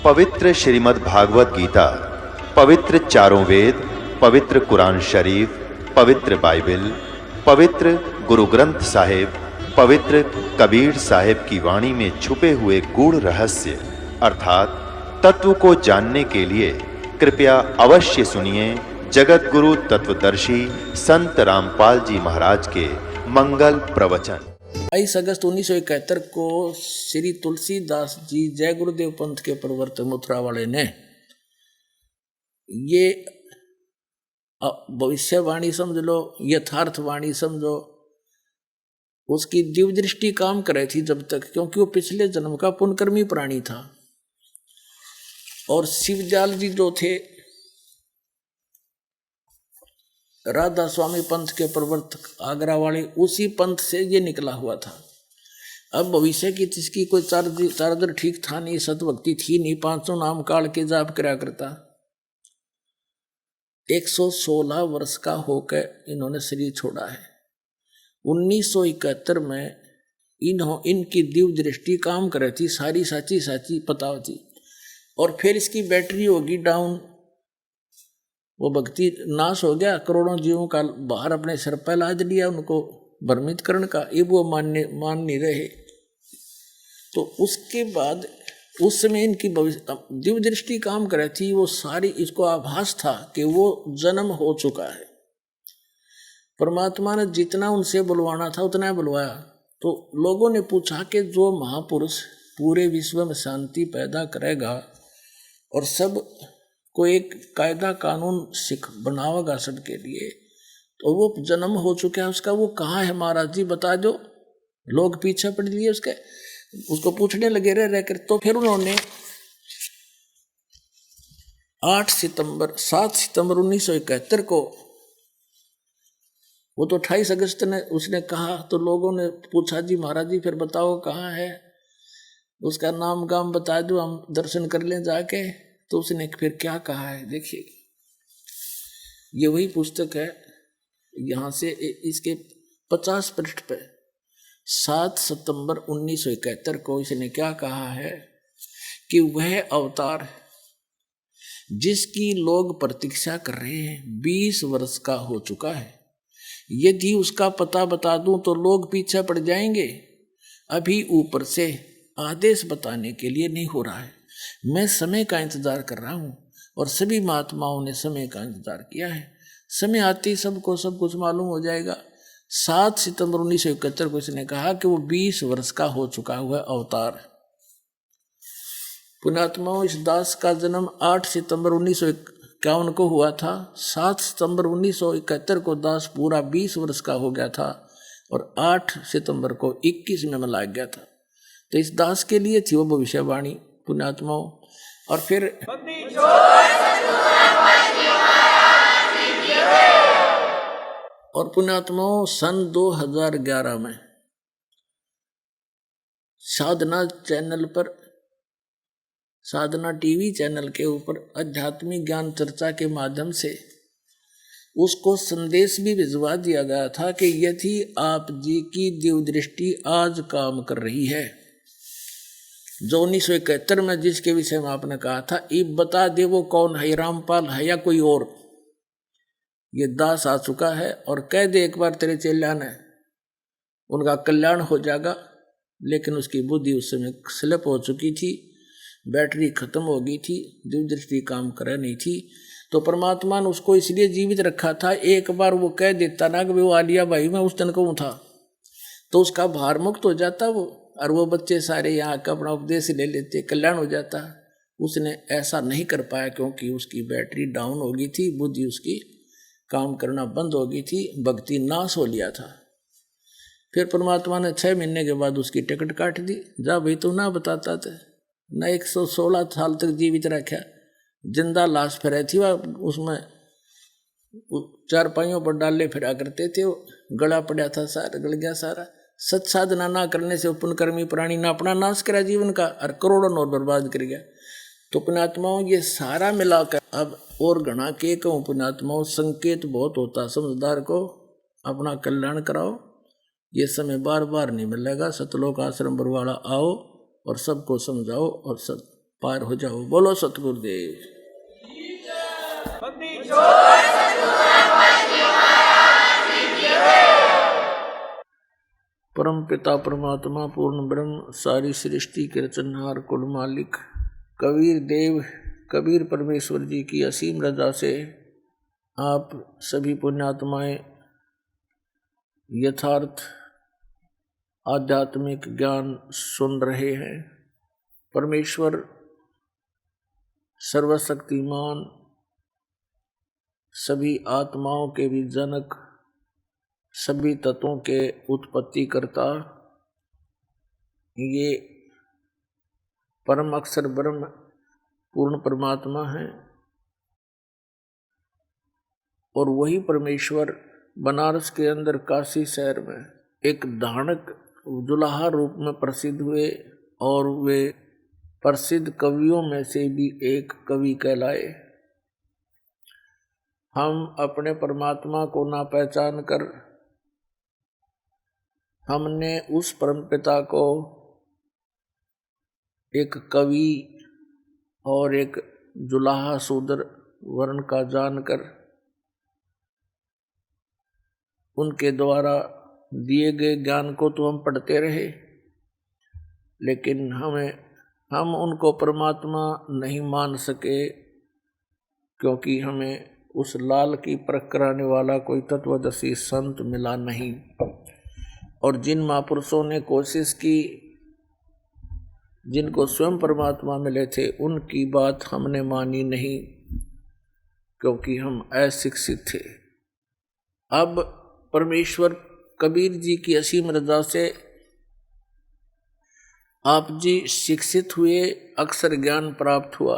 पवित्र श्रीमद् भागवत गीता, पवित्र चारों वेद, पवित्र कुरान शरीफ, पवित्र बाइबल, पवित्र गुरु ग्रंथ साहिब, पवित्र कबीर साहिब की वाणी में छुपे हुए गूढ़ रहस्य अर्थात तत्व को जानने के लिए कृपया अवश्य सुनिए जगत गुरु तत्वदर्शी संत रामपाल जी महाराज के मंगल प्रवचन। 22 अगस्त 1971 को श्री तुलसीदास जी जय गुरुदेव पंथ के प्रवर्तक मथुरा वाले ने ये भविष्यवाणी समझ लो, यथार्थवाणी समझो, उसकी दिव्य दृष्टि काम कर रही थी जब तक, क्योंकि वो पिछले जन्म का पुनकर्मी प्राणी था। और शिवजाल जी जो थे राधा स्वामी पंथ के प्रवर्तक आगरा वाले, उसी पंथ से ये निकला हुआ था। अब भविष्य की जिसकी कोई चार्जर ठीक था नहीं, सतभक्ति थी नहीं, 500 नाम काल के जाप करा करता। 116 वर्ष का होकर इन्होंने शरीर छोड़ा है। 1971 में इनकी दिव्य दृष्टि काम कर रही थी, सारी साची पता होती। और फिर इसकी बैटरी होगी डाउन, वो भक्ति नाश हो गया, करोड़ों जीवों का बाहर अपने सिर पर लाद लिया उनको भ्रमित करण का, ये वो मान नहीं रहे। तो उसके बाद उस समय इनकी दिव्य दृष्टि काम कर रही थी, वो सारी इसको आभास था कि वो जन्म हो चुका है। परमात्मा ने जितना उनसे बुलवाना था उतना बुलवाया। तो लोगों ने पूछा कि जो महापुरुष पूरे विश्व में शांति पैदा करेगा और सब को एक कायदा कानून सिख बनावेगा सबके लिए, तो वो जन्म हो चुका है उसका, वो कहाँ है महाराज जी बता दो। लोग पीछे पड़ लिए उसको पूछने लगे रह कर। तो फिर उन्होंने 7 सितंबर 1971 को, वो तो 28 अगस्त ने उसने कहा, तो लोगों ने पूछा जी महाराज जी फिर बताओ कहाँ है, उसका नाम गाम बता दो, हम दर्शन कर लें जाके। तो उसने फिर क्या कहा है देखिए, ये वही पुस्तक है, यहाँ से इसके 50 पृष्ठ पे 7 सितंबर 1971 को इसने क्या कहा है कि वह अवतार जिसकी लोग प्रतीक्षा कर रहे हैं 20 वर्ष का हो चुका है। यदि उसका पता बता दूं तो लोग पीछे पड़ जाएंगे। अभी ऊपर से आदेश बताने के लिए नहीं हो रहा है, मैं समय का इंतजार कर रहा हूं और सभी महात्माओं ने समय का इंतजार किया है। समय आते ही सबको सब कुछ मालूम हो जाएगा। 7 सितंबर 1971 को इसने कहा कि वो 20 वर्ष का हो चुका हुआ अवतार। पुण्यात्माओं, इस दास का जन्म 8 सितंबर 1951 को हुआ था। 7 सितंबर 1971 को दास पूरा 20 वर्ष का हो गया था और 8 सितंबर को 21 में लाग गया था। तो इस दास के लिए थी वो भविष्यवाणी पुण्यात्माओं। और फिर पुण्यात्माओं सन 2011 में साधना चैनल पर, साधना टीवी चैनल के ऊपर आध्यात्मिक ज्ञान चर्चा के माध्यम से उसको संदेश भी भिजवा दिया गया था कि यदि आप जी की दिव्य दृष्टि आज काम कर रही है, जो 1971 में जिसके विषय में आपने कहा था, ये बता दे वो कौन है, रामपाल है या कोई और। ये दास आ चुका है और कह दे एक बार तेरे चेला ने, उनका कल्याण हो जाएगा। लेकिन उसकी बुद्धि उस समय स्लिप हो चुकी थी, बैटरी खत्म हो गई थी, दिव्य दृष्टि काम कर नहीं थी। तो परमात्मा ने उसको इसलिए जीवित रखा था, एक बार वो कह देता ना कि वो आलिया भाई मैं उस दिन को था, तो उसका भार मुक्त हो जाता वो, और वो बच्चे सारे यहाँ का अपना उपदेश ले लेते, कल्याण हो जाता। उसने ऐसा नहीं कर पाया क्योंकि उसकी बैटरी डाउन हो गई थी, बुद्धि उसकी काम करना बंद हो गई थी, भक्ति नाश हो लिया था। फिर परमात्मा ने 6 महीने के बाद उसकी टिकट काट दी। जा भाई तो ना बताता था ना, 116 साल तक जीवित रखा, जिंदा लाश फिर थी वह, उसमें 4 पाइयों पर डाले फिरा करते थे, वो गला पड़ा था सारा, गल गया सारा। सत साधना ना करने से पुण्यकर्मी प्राणी ना अपना नाश करा जीवन का और करोड़ों और बर्बाद कर गया। तो पुण्यात्माओं ये सारा मिलाकर अब और घना के कहूँ पुण्यात्माओं, संकेत बहुत होता, समझदार को अपना कल्याण कराओ। ये समय बार बार नहीं मिलेगा। सतलोक आश्रम बरवाड़ा आओ और सबको समझाओ और सब पार हो जाओ। बोलो सतगुरुदेव। परम पिता परमात्मा पूर्ण ब्रह्म सारी सृष्टि के रचनहार कुल मालिक कबीर देव कबीर परमेश्वर जी की असीम रजा से आप सभी पुण्यात्माएं यथार्थ आध्यात्मिक ज्ञान सुन रहे हैं। परमेश्वर सर्वशक्तिमान, सभी आत्माओं के भी जनक, सभी तत्वों के उत्पत्ति करता, ये परम अक्षर ब्रह्म पूर्ण परमात्मा है। और वही परमेश्वर बनारस के अंदर काशी शहर में एक धानक दुल्हा रूप में प्रसिद्ध हुए और वे प्रसिद्ध कवियों में से भी एक कवि कहलाए। हम अपने परमात्मा को ना पहचान कर हमने उस परमपिता को एक कवि और एक जुलाहा शूद्र वर्ण का जानकर उनके द्वारा दिए गए ज्ञान को तो हम पढ़ते रहे, लेकिन हम उनको परमात्मा नहीं मान सके, क्योंकि हमें उस लाल की परख कराने वाला कोई तत्वदर्शी संत मिला नहीं। और जिन महापुरुषों ने कोशिश की, जिनको स्वयं परमात्मा मिले थे, उनकी बात हमने मानी नहीं, क्योंकि हम अशिक्षित थे। अब परमेश्वर कबीर जी की असीम रजा से आप जी शिक्षित हुए, अक्षर ज्ञान प्राप्त हुआ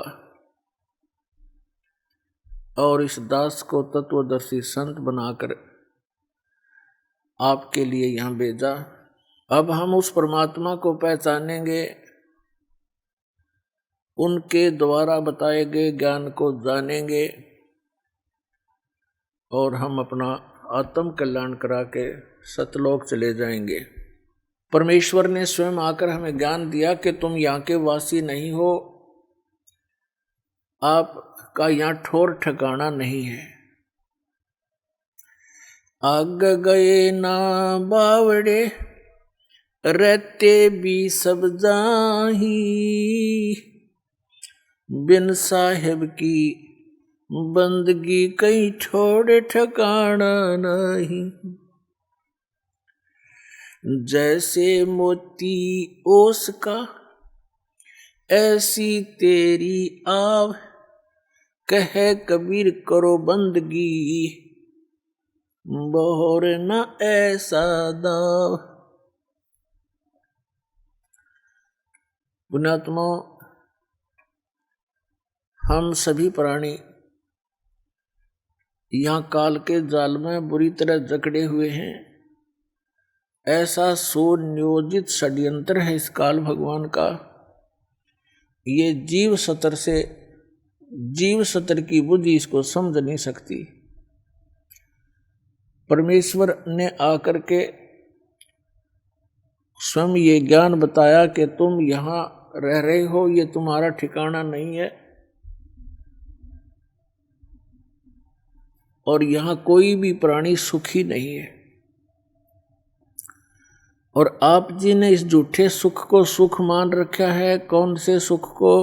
और इस दास को तत्वदर्शी संत बनाकर आपके लिए यहाँ भेजा। अब हम उस परमात्मा को पहचानेंगे, उनके द्वारा बताए गए ज्ञान को जानेंगे और हम अपना आत्म कल्याण करा के सतलोक चले जाएंगे। परमेश्वर ने स्वयं आकर हमें ज्ञान दिया कि तुम यहाँ के वासी नहीं हो, आपका यहाँ ठौर ठिकाना नहीं है। आग गए ना बावड़े रहते भी सब जाही, बिन साहेब की बंदगी कहीं ठौर ठिकाना नहीं। जैसे मोती ओस का ऐसी तेरी आव, कहे कबीर करो बंदगी बोर न ऐसा दाव। पुण्यात्मा, हम सभी प्राणी यहाँ काल के जाल में बुरी तरह जकड़े हुए हैं। ऐसा सुनियोजित षड्यंत्र है इस काल भगवान का। ये जीव सतर की बुद्धि इसको समझ नहीं सकती। परमेश्वर ने आकर के स्वयं ये ज्ञान बताया कि तुम यहाँ रह रहे हो, ये तुम्हारा ठिकाना नहीं है और यहाँ कोई भी प्राणी सुखी नहीं है। और आप जी ने इस झूठे सुख को सुख मान रखा है। कौन से सुख को?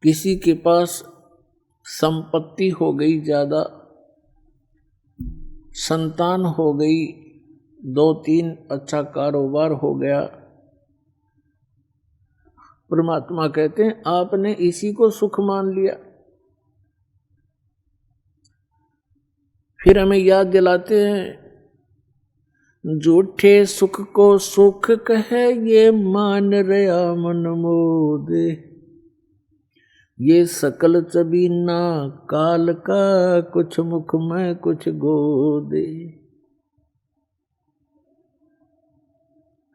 किसी के पास संपत्ति हो गई ज्यादा, संतान हो गई, 2-3 अच्छा कारोबार हो गया, परमात्मा कहते हैं आपने इसी को सुख मान लिया। फिर हमें याद दिलाते हैं झूठे सुख को सुख कहे ये मान रया मन मोदे, ये सकल चबीना काल का कुछ मुख में कुछ गोदे।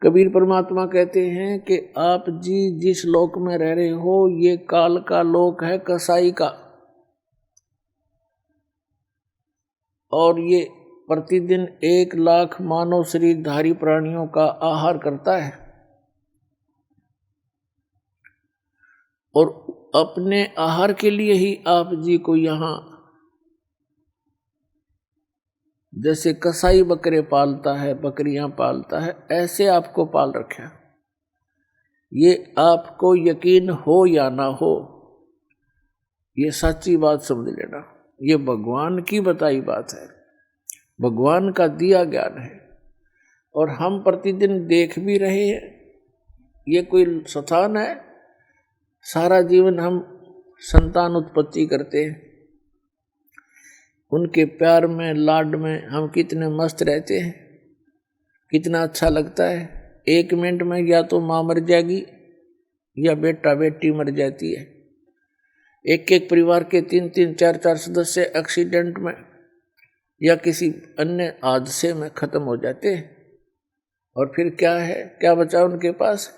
कबीर परमात्मा कहते हैं कि आप जी जिस लोक में रह रहे हो ये काल का लोक है, कसाई का, और ये प्रतिदिन 1 लाख मानव शरीरधारी प्राणियों का आहार करता है। और अपने आहार के लिए ही आप जी को यहाँ जैसे कसाई बकरे पालता है, बकरियां पालता है, ऐसे आपको पाल रखा। ये आपको यकीन हो या ना हो, ये सच्ची बात समझ लेना। ये भगवान की बताई बात है, भगवान का दिया ज्ञान है, और हम प्रतिदिन देख भी रहे हैं। ये कोई स्थान है? सारा जीवन हम संतान उत्पत्ति करते हैं, उनके प्यार में, लाड में हम कितने मस्त रहते हैं, कितना अच्छा लगता है। 1 मिनट में या तो माँ मर जाएगी या बेटा बेटी मर जाती है। एक एक परिवार के 3-3, 4-4 सदस्य एक्सीडेंट में या किसी अन्य हादसे में खत्म हो जाते हैं, और फिर क्या है, क्या बचा उनके पास?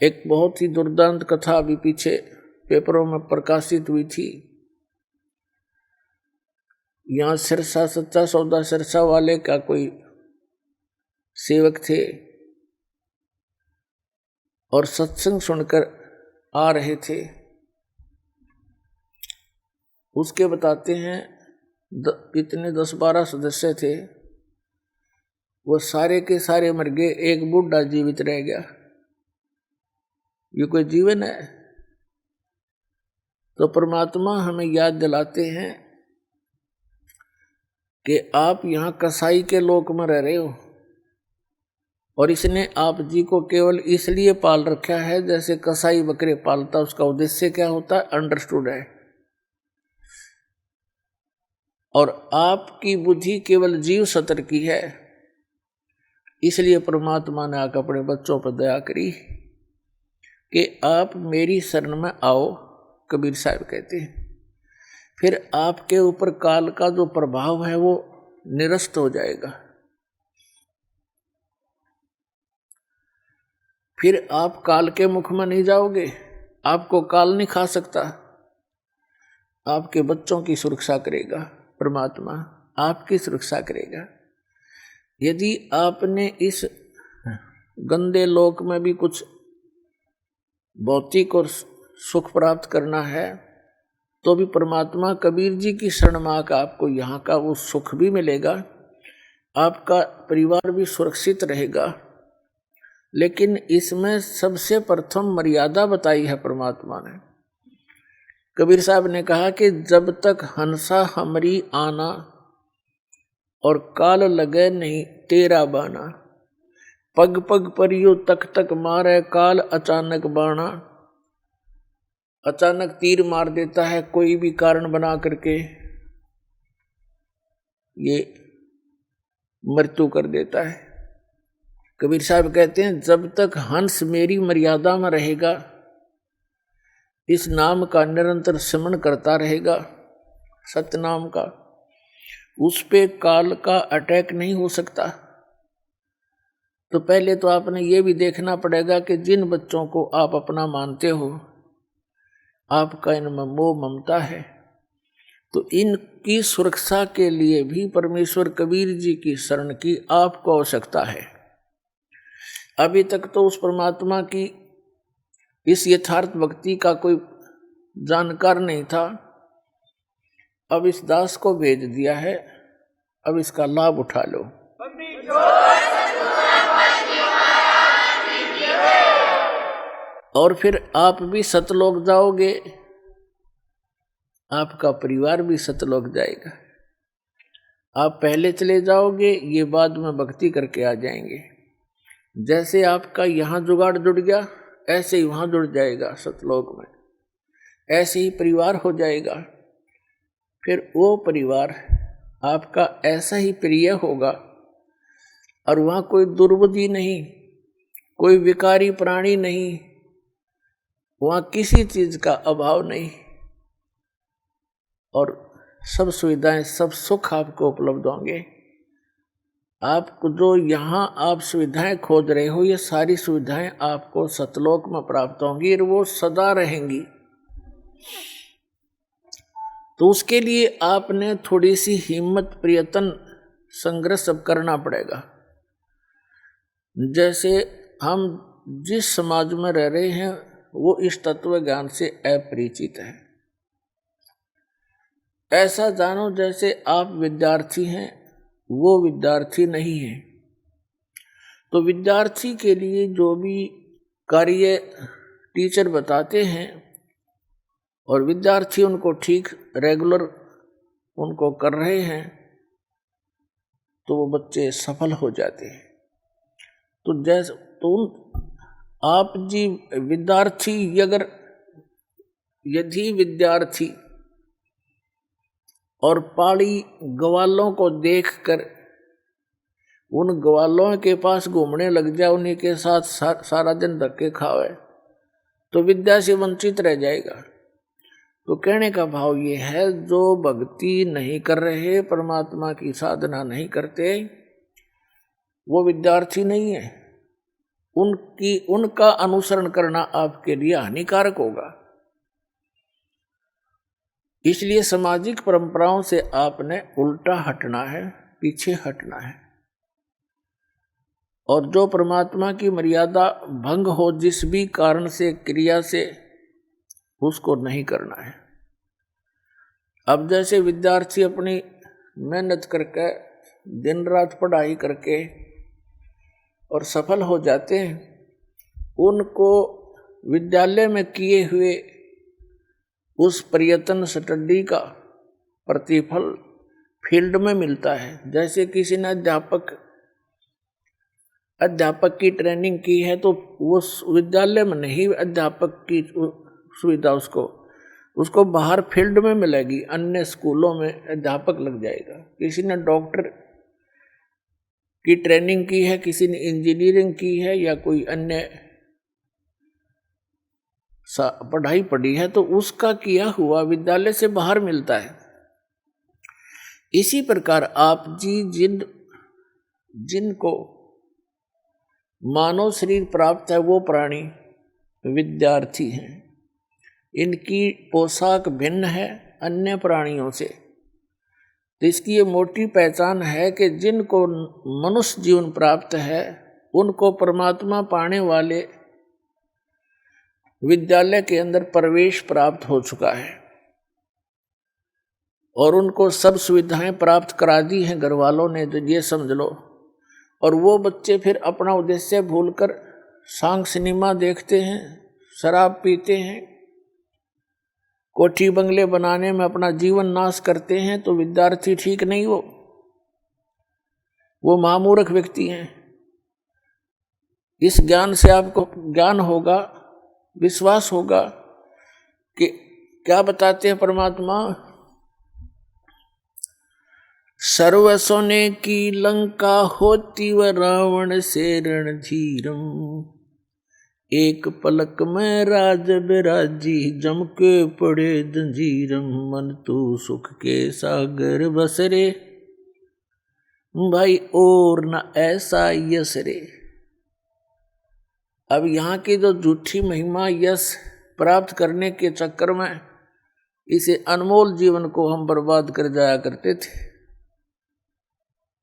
एक बहुत ही दुर्दांत कथा अभी पीछे पेपरों में प्रकाशित हुई थी। यहाँ सिरसा, सच्चा सौदा सिरसा वाले का कोई सेवक थे और सत्संग सुनकर आ रहे थे। उसके बताते हैं कितने 10-12 सदस्य थे, वो सारे के सारे मर गए, एक बूढ़ा जीवित रह गया। ये कोई जीवन है? तो परमात्मा हमें याद दिलाते हैं कि आप यहाँ कसाई के लोक में रह रहे हो, और इसने आप जी को केवल इसलिए पाल रखा है जैसे कसाई बकरे पालता। उसका उद्देश्य क्या होता है, अंडरस्टूड है। और आपकी बुद्धि केवल जीव सत्र की है, इसलिए परमात्मा ने आकर अपने बच्चों पर दया करी कि आप मेरी शरण में आओ, कबीर साहब कहते हैं। फिर आपके ऊपर काल का जो प्रभाव है वो निरस्त हो जाएगा। फिर आप काल के मुख में नहीं जाओगे, आपको काल नहीं खा सकता। आपके बच्चों की सुरक्षा करेगा परमात्मा, आपकी सुरक्षा करेगा। यदि आपने इस गंदे लोक में भी कुछ भौतिक और सुख प्राप्त करना है, तो भी परमात्मा कबीर जी की शरण में आकर आपको यहाँ का वो सुख भी मिलेगा, आपका परिवार भी सुरक्षित रहेगा। लेकिन इसमें सबसे प्रथम मर्यादा बताई है परमात्मा ने। कबीर साहब ने कहा कि जब तक हंसा हमरी आना और काल लगे नहीं तेरा बाना, पग पग पर यूं तक तक मारे काल अचानक बाणा। अचानक तीर मार देता है कोई भी कारण बना करके, ये मृत्यु कर देता है। कबीर साहब कहते हैं जब तक हंस मेरी मर्यादा में रहेगा, इस नाम का निरंतर स्मरण करता रहेगा, सतनाम का, उस पे काल का अटैक नहीं हो सकता। तो पहले तो आपने ये भी देखना पड़ेगा कि जिन बच्चों को आप अपना मानते हो, आपका इनमें मोह ममता है, तो इनकी सुरक्षा के लिए भी परमेश्वर कबीर जी की शरण की आपको आवश्यकता है। अभी तक तो उस परमात्मा की इस यथार्थ भक्ति का कोई जानकार नहीं था, अब इस दास को भेज दिया है, अब इसका लाभ उठा लो। और फिर आप भी सतलोक जाओगे, आपका परिवार भी सतलोक जाएगा। आप पहले चले जाओगे, ये बाद में भक्ति करके आ जाएंगे। जैसे आपका यहाँ जुगाड़ जुड़ गया, ऐसे ही वहाँ जुड़ जाएगा सतलोक में, ऐसे ही परिवार हो जाएगा। फिर वो परिवार आपका ऐसा ही प्रिय होगा, और वहाँ कोई दुर्बुद्धि नहीं, कोई विकारी प्राणी नहीं, वहाँ किसी चीज का अभाव नहीं, और सब सुविधाएं, सब सुख आपको उपलब्ध होंगे। आपको जो यहाँ आप सुविधाएं खोज रहे हो, ये सारी सुविधाएं आपको सतलोक में प्राप्त होंगी और वो सदा रहेंगी। तो उसके लिए आपने थोड़ी सी हिम्मत, प्रयत्न, संघर्ष सब करना पड़ेगा। जैसे हम जिस समाज में रह रहे हैं वो इस तत्व ज्ञान से अपरिचित है। ऐसा जानो जैसे आप विद्यार्थी हैं, वो विद्यार्थी नहीं है। तो विद्यार्थी के लिए जो भी कार्य टीचर बताते हैं और विद्यार्थी उनको ठीक रेगुलर उनको कर रहे हैं, तो वो बच्चे सफल हो जाते हैं। तो जैसे आप जी विद्यार्थी यदि विद्यार्थी और पाड़ी ग्वालों को देखकर उन ग्वालों के पास घूमने लग जाए, उन्हीं के साथ सारा दिन धक्के खावे, तो विद्या से वंचित रह जाएगा। तो कहने का भाव ये है, जो भक्ति नहीं कर रहे, परमात्मा की साधना नहीं करते, वो विद्यार्थी नहीं है। उनका अनुसरण करना आपके लिए हानिकारक होगा। इसलिए सामाजिक परंपराओं से आपने उल्टा हटना है, पीछे हटना है, और जो परमात्मा की मर्यादा भंग हो जिस भी कारण से, क्रिया से, उसको नहीं करना है। अब जैसे विद्यार्थी अपनी मेहनत करके दिन रात पढ़ाई करके और सफल हो जाते हैं, उनको विद्यालय में किए हुए उस प्रयत्न स्टडी का प्रतिफल फील्ड में मिलता है। जैसे किसी ने अध्यापक की ट्रेनिंग की है, तो वो विद्यालय में नहीं अध्यापक की सुविधा उसको बाहर फील्ड में मिलेगी, अन्य स्कूलों में अध्यापक लग जाएगा। किसी ने डॉक्टर की ट्रेनिंग की है, किसी ने इंजीनियरिंग की है या कोई अन्य पढ़ाई पढ़ी है, तो उसका किया हुआ विद्यालय से बाहर मिलता है। इसी प्रकार आप जी जिनको मानव शरीर प्राप्त है, वो प्राणी विद्यार्थी हैं। इनकी पोशाक भिन्न है अन्य प्राणियों से। तो इसकी ये मोटी पहचान है कि जिनको मनुष्य जीवन प्राप्त है, उनको परमात्मा पाने वाले विद्यालय के अंदर प्रवेश प्राप्त हो चुका है और उनको सब सुविधाएं प्राप्त करा दी हैं घर वालों ने, तो ये समझ लो। और वो बच्चे फिर अपना उद्देश्य भूलकर सांग सिनेमा देखते हैं, शराब पीते हैं, कोठी बंगले बनाने में अपना जीवन नाश करते हैं, तो विद्यार्थी ठीक नहीं, वो महामूर्ख व्यक्ति हैं। इस ज्ञान से आपको ज्ञान होगा, विश्वास होगा कि क्या बताते हैं परमात्मा, सर्व सोने की लंका होती व रावण से रणधीरम, एक पलक में राज बिराजी जम के पड़े जंजीरम, मन तू सुख के सागर बसरे भाई और न ऐसा यश रे। अब यहाँ की जो झूठी महिमा यश प्राप्त करने के चक्कर में इसे अनमोल जीवन को हम बर्बाद कर जाया करते थे।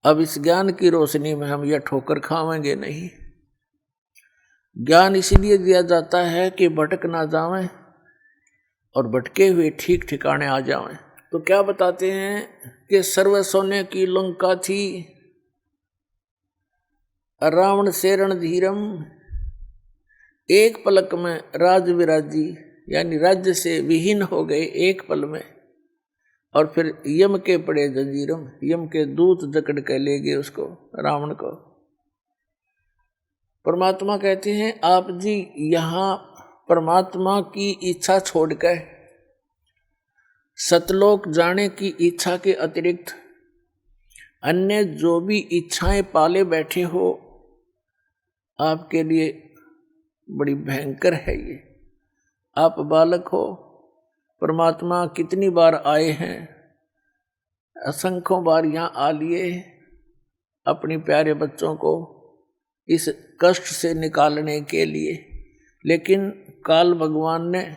अब इस ज्ञान की रोशनी में हम यह ठोकर खाएंगे नहीं। ज्ञान इसीलिए दिया जाता है कि भटक ना जावें और भटके हुए ठीक ठिकाने आ जावें। तो क्या बताते हैं कि सर्व सोने की लंका थी, रावण से रणधीरम, एक पलक में राज विराजी, यानी राज्य से विहीन हो गए एक पल में, और फिर यम के पड़े जंजीरम, यम के दूत जकड़ के ले गए उसको, रावण को। परमात्मा कहते हैं आप जी यहाँ परमात्मा की इच्छा छोड़कर सतलोक जाने की इच्छा के अतिरिक्त अन्य जो भी इच्छाएं पाले बैठे हो, आपके लिए बड़ी भयंकर है ये। आप बालक हो, परमात्मा कितनी बार आए हैं, असंख्यों बार यहाँ आ लिए अपने प्यारे बच्चों को इस कष्ट से निकालने के लिए, लेकिन काल भगवान ने,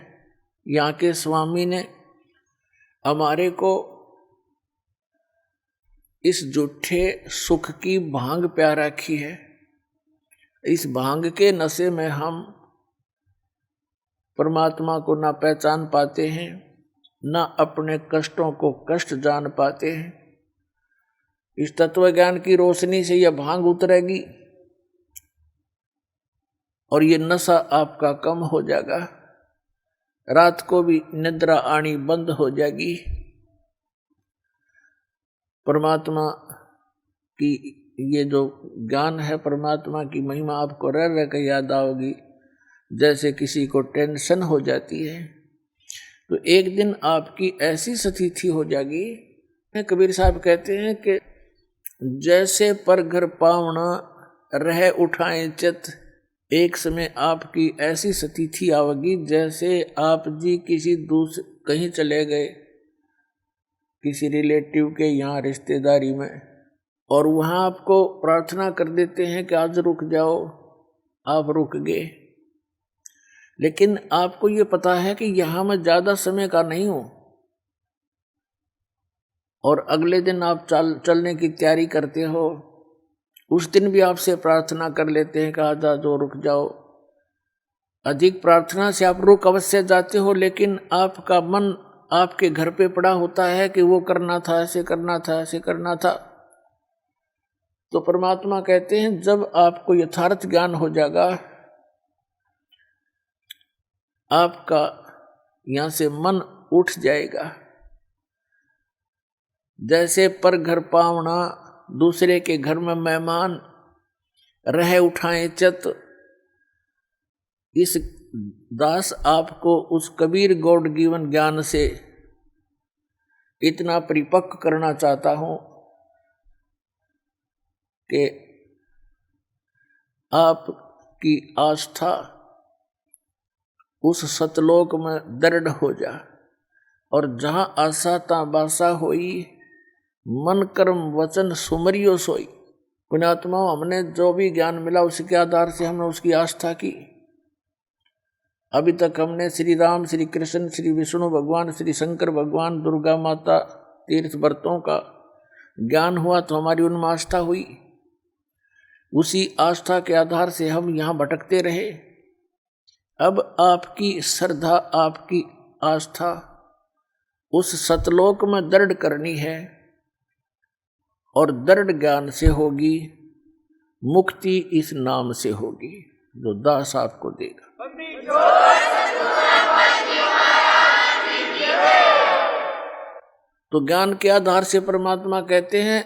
यहाँ के स्वामी ने हमारे को इस झूठे सुख की भांग प्या रखी है। इस भांग के नशे में हम परमात्मा को ना पहचान पाते हैं, ना अपने कष्टों को कष्ट जान पाते हैं। इस तत्व ज्ञान की रोशनी से यह भांग उतरेगी और ये नशा आपका कम हो जाएगा। रात को भी निद्रा आनी बंद हो जाएगी। परमात्मा की ये जो ज्ञान है, परमात्मा की महिमा आपको रह रह कर याद आओगी। जैसे किसी को टेंशन हो जाती है तो एक दिन आपकी ऐसी स्थिति हो जाएगी। कबीर साहब कहते हैं कि जैसे पर घर पावना रह उठाए चित, एक समय आपकी ऐसी स्थिति आवेगी जैसे आप जी किसी दूसरे कहीं चले गए, किसी रिलेटिव के यहाँ रिश्तेदारी में, और वहाँ आपको प्रार्थना कर देते हैं कि आज रुक जाओ, आप रुक गए। लेकिन आपको ये पता है कि यहाँ मैं ज़्यादा समय का नहीं हूँ, और अगले दिन आप चलने की तैयारी करते हो। उस दिन भी आपसे प्रार्थना कर लेते हैं कि आज जो रुक जाओ। अधिक प्रार्थना से आप रुक अवश्य जाते हो, लेकिन आपका मन आपके घर पे पड़ा होता है कि वो करना था, ऐसे करना था, ऐसे करना था। तो परमात्मा कहते हैं जब आपको यथार्थ ज्ञान हो जाएगा, आपका यहाँ से मन उठ जाएगा। जैसे पर घर पावना, दूसरे के घर में मेहमान, रह उठाए चित। इस दास आपको उस कबीर गॉड गिवन ज्ञान से इतना परिपक्व करना चाहता हूं कि आपकी आस्था उस सतलोक में दृढ़ हो जा, और जहां आशा ता बासा होई, मन कर्म वचन सुमरियो सोई। पुण्यात्मा, हमने जो भी ज्ञान मिला उसके आधार से हमने उसकी आस्था की। अभी तक हमने श्री राम, श्री कृष्ण, श्री विष्णु भगवान, श्री शंकर भगवान, दुर्गा माता, तीर्थ व्रतों का ज्ञान हुआ तो हमारी उनमें आस्था हुई। उसी आस्था के आधार से हम यहाँ भटकते रहे। अब आपकी श्रद्धा, आपकी आस्था उस सतलोक में दृढ़ करनी है, और दृढ़ ज्ञान से होगी। मुक्ति इस नाम से होगी जो दास आपको देगा। तो ज्ञान के आधार से परमात्मा कहते हैं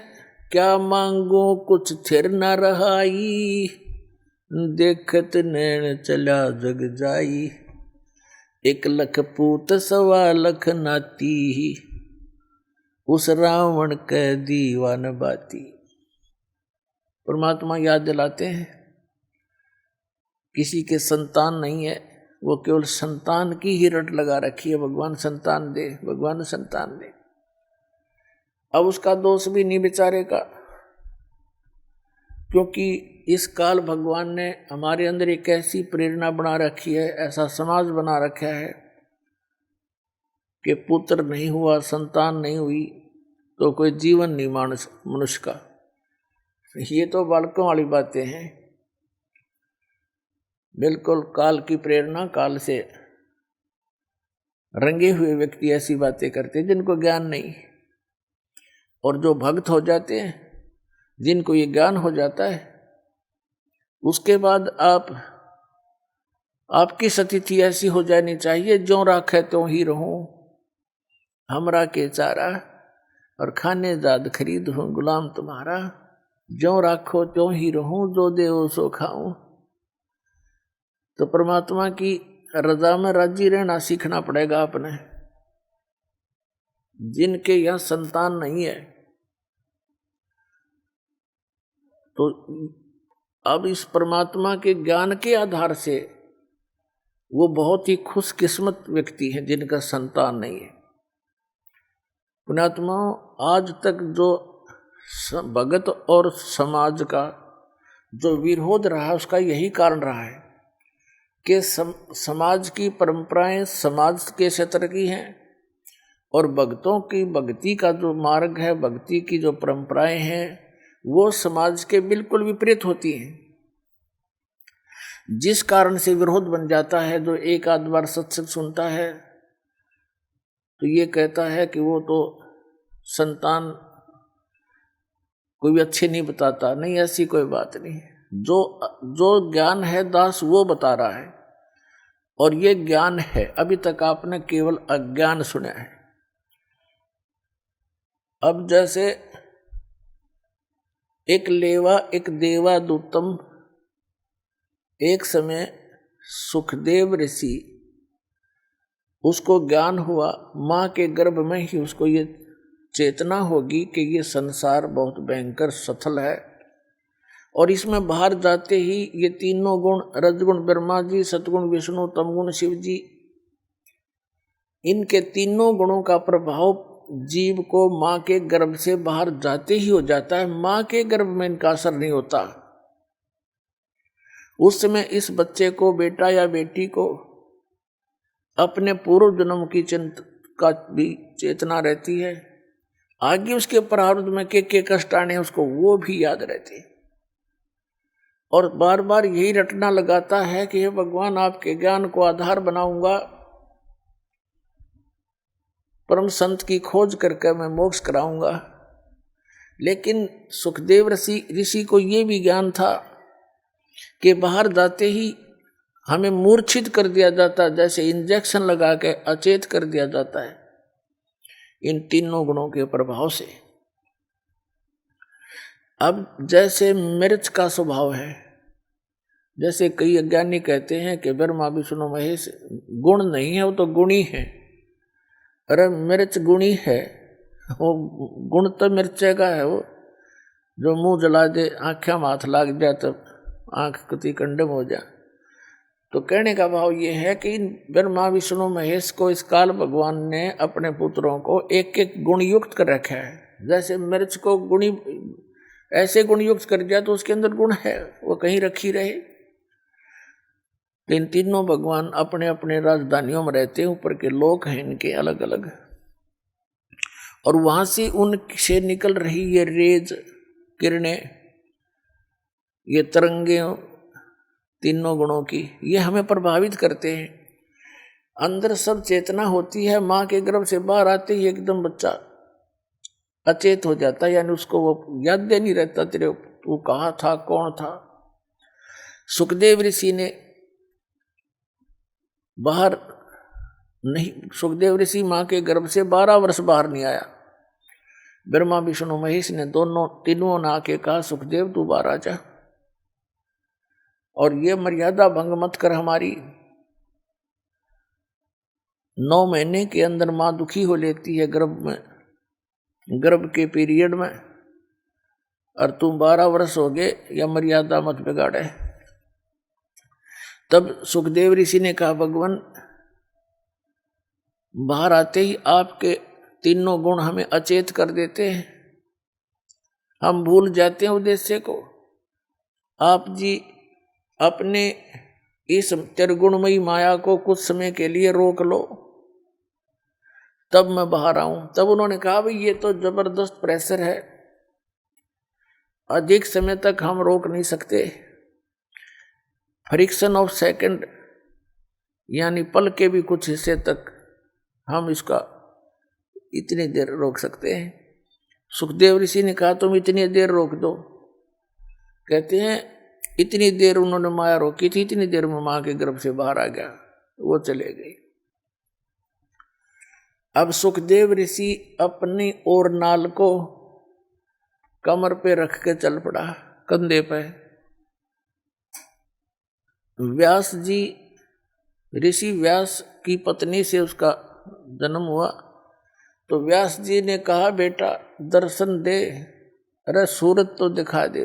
क्या मांगो कुछ थिर न रहाई, देखत नैन चला जग जाई, 1 लख पूत 1.25 लख नाती, उस रावण के दीवान बाती। परमात्मा याद दिलाते हैं किसी के संतान नहीं है, वो केवल संतान की ही रट लगा रखी है, भगवान संतान दे, भगवान संतान दे। अब उसका दोष भी नहीं बेचारे का, क्योंकि इस काल भगवान ने हमारे अंदर एक ऐसी प्रेरणा बना रखी है, ऐसा समाज बना रखा है कि पुत्र नहीं हुआ, संतान नहीं हुई तो कोई जीवन नहीं मनुष्य का। ये तो बालकों वाली बातें हैं। बिल्कुल काल की प्रेरणा, काल से रंगे हुए व्यक्ति ऐसी बातें करते हैं जिनको ज्ञान नहीं। और जो भक्त हो जाते हैं, जिनको ये ज्ञान हो जाता है, उसके बाद आपकी स्थिति ऐसी हो जानी चाहिए, जो राखे त्यों ही रहूं, हमरा के चारा और खाने दाद खरीद हूँ गुलाम तुम्हारा, जो राखो त्यों ही रहूं, जो देवो सो खाऊं। तो परमात्मा की रजा में राजी रहना सीखना पड़ेगा आपने। जिनके यहाँ संतान नहीं है, तो अब इस परमात्मा के ज्ञान के आधार से वो बहुत ही खुशकिस्मत व्यक्ति है जिनका संतान नहीं है। पुण्यात्मा, आज तक जो भगत और समाज का जो विरोध रहा, उसका यही कारण रहा है कि समाज की परंपराएं समाज के क्षेत्र की हैं, और भक्तों की भक्ति का जो मार्ग है, भक्ति की जो परंपराएं हैं, वो समाज के बिल्कुल विपरीत होती हैं। जिस कारण से विरोध बन जाता है। जो एक आध बार सत्संग सुनता है तो ये कहता है कि वो तो संतान कोई भी अच्छे नहीं बताता। नहीं, ऐसी कोई बात नहीं। जो ज्ञान है दास वो बता रहा है, और ये ज्ञान है। अभी तक आपने केवल अज्ञान सुना है। अब जैसे एक लेवा एक देवा दूतम, एक समय सुखदेव ऋषि, उसको ज्ञान हुआ, माँ के गर्भ में ही उसको ये चेतना होगी कि ये संसार बहुत भयंकर सथल है, और इसमें बाहर जाते ही ये तीनों गुण, रजगुण ब्रह्मा जी, सतगुण विष्णु, तमगुण शिव जी, इनके तीनों गुणों का प्रभाव जीव को माँ के गर्भ से बाहर जाते ही हो जाता है। माँ के गर्भ में इनका असर नहीं होता। उस समय इस बच्चे को, बेटा या बेटी को, अपने पूर्व जन्म की चिंता का भी चेतना रहती है। आगे उसके प्रारब्ध में के कष्ट आने उसको वो भी याद रहते हैं, और बार बार यही रटना लगाता है कि हे भगवान, आपके ज्ञान को आधार बनाऊंगा, परम संत की खोज करके मैं मोक्ष कराऊंगा। लेकिन सुखदेव ऋषि को ये भी ज्ञान था कि बाहर जाते ही हमें मूर्छित कर दिया जाता, जैसे इंजेक्शन लगा के अचेत कर दिया जाता है इन तीनों गुणों के प्रभाव से। अब जैसे मिर्च का स्वभाव है, जैसे कई अज्ञानी कहते हैं कि ब्रह्मा विष्णु महेश गुण नहीं है, वो तो गुणी है। अरे मिर्च गुणी है, वो गुण तो मिर्चे का है। वो जो मुंह जला दे, आँखें में हाथ लाग जाए तो आँख कति कंडम हो जाए। तो कहने का भाव ये है कि ब्रह्मा विष्णु महेश को इस काल भगवान ने अपने पुत्रों को एक एक गुणयुक्त कर रखा है। जैसे मिर्च को गुणी ऐसे गुणयुक्त कर दिया तो उसके अंदर गुण है, वो कहीं रखी रहे। इन तीनों भगवान अपने अपने राजधानियों में रहते हैं, ऊपर के लोक हैं इनके अलग अलग, और वहां से उनसे निकल रही ये रेज किरणें, ये तरंगे तीनों गुणों की, ये हमें प्रभावित करते हैं। अंदर सब चेतना होती है। माँ के गर्भ से बाहर आते ही एकदम बच्चा अचेत हो जाता है, यानी उसको वो याद नहीं रहता तेरे तू कहाँ था, कौन था। सुखदेव ऋषि ने बाहर नहीं, सुखदेव ऋषि माँ के गर्भ से 12 वर्ष बाहर नहीं आया। ब्रह्मा विष्णु महेश ने तीनों ने आके कहा, सुखदेव तू बाहर आ जा, और ये मर्यादा भंग मत कर हमारी। 9 महीने के अंदर माँ दुखी हो लेती है गर्भ में, गर्भ के पीरियड में, और तुम 12 वर्ष हो गए, या मर्यादा मत बिगाड़े। तब सुखदेव ऋषि ने कहा, भगवान बाहर आते ही आपके तीनों गुण हमें अचेत कर देते हैं, हम भूल जाते हैं उद्देश्य को। आप जी अपने इस त्रिगुणमयी माया को कुछ समय के लिए रोक लो, तब मैं बाहर आऊं। तब उन्होंने कहा, भाई ये तो जबरदस्त प्रेशर है, अधिक समय तक हम रोक नहीं सकते। फ्रिक्शन ऑफ सेकंड, यानी पल के भी कुछ हिस्से तक हम इसका इतनी देर रोक सकते हैं। सुखदेव ऋषि ने कहा, तुम इतनी देर रोक दो। कहते हैं इतनी देर उन्होंने माया रोकी थी, इतनी देर में माँ के गर्भ से बाहर आ गया, वो चले गए। अब सुखदेव ऋषि अपनी और नाल को कमर पे रख के चल पड़ा, कंधे पे। व्यास जी, ऋषि व्यास की पत्नी से उसका जन्म हुआ, तो व्यास जी ने कहा, बेटा दर्शन दे, अरे सूरत तो दिखा दे।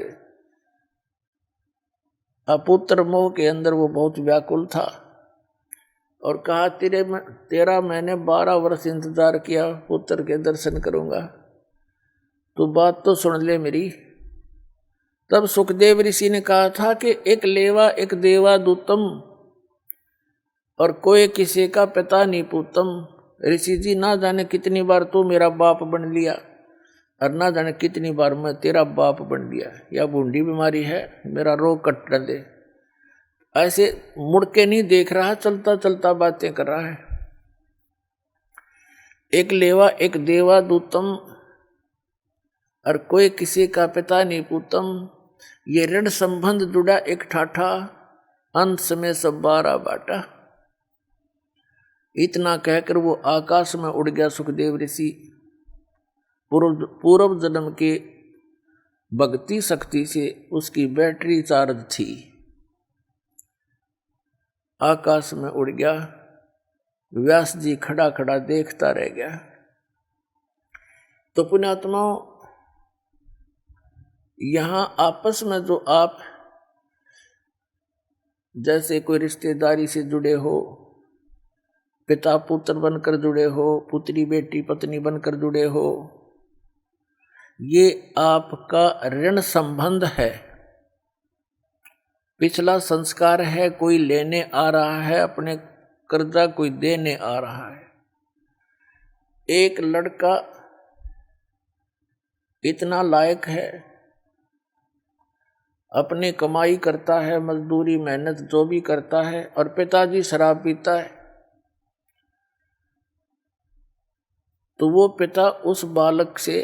अपुत्र मोह के अंदर वो बहुत व्याकुल था, और कहा, तेरा मैंने 12 वर्ष इंतजार किया, पुत्र के दर्शन करूंगा, तो बात तो सुन ले मेरी। तब सुखदेव ऋषि ने कहा था कि एक लेवा एक देवा दूतम, और कोई किसी का पिता नहीं पूतम। ऋषि जी, ना जाने कितनी बार तू मेरा बाप बन लिया, और ना जाने कितनी बार मैं तेरा बाप बन लिया। या बूंदी बीमारी है, मेरा रोग कट दे। ऐसे मुड़ के नहीं देख रहा, चलता चलता बातें कर रहा है। एक लेवा एक देवा दूतम, और कोई किसी का पिता नहीं पूतम। ये ऋण संबंध जुड़ा एक ठाठा, अंत में सब 12 बाटा। इतना कहकर वो आकाश में उड़ गया सुखदेव ऋषि। पूर्व जन्म के भक्ति शक्ति से उसकी बैटरी चार्ज थी, आकाश में उड़ गया। व्यास जी खड़ा खड़ा देखता रह गया। तो पुण्यात्माओं, यहां आपस में जो आप जैसे कोई रिश्तेदारी से जुड़े हो, पिता पुत्र बनकर जुड़े हो, पुत्री बेटी पत्नी बनकर जुड़े हो, ये आपका ऋण संबंध है, पिछला संस्कार है। कोई लेने आ रहा है अपने कर्जा, कोई देने आ रहा है। एक लड़का इतना लायक है, अपनी कमाई करता है, मजदूरी मेहनत जो भी करता है, और पिताजी शराब पीता है, तो वो पिता उस बालक से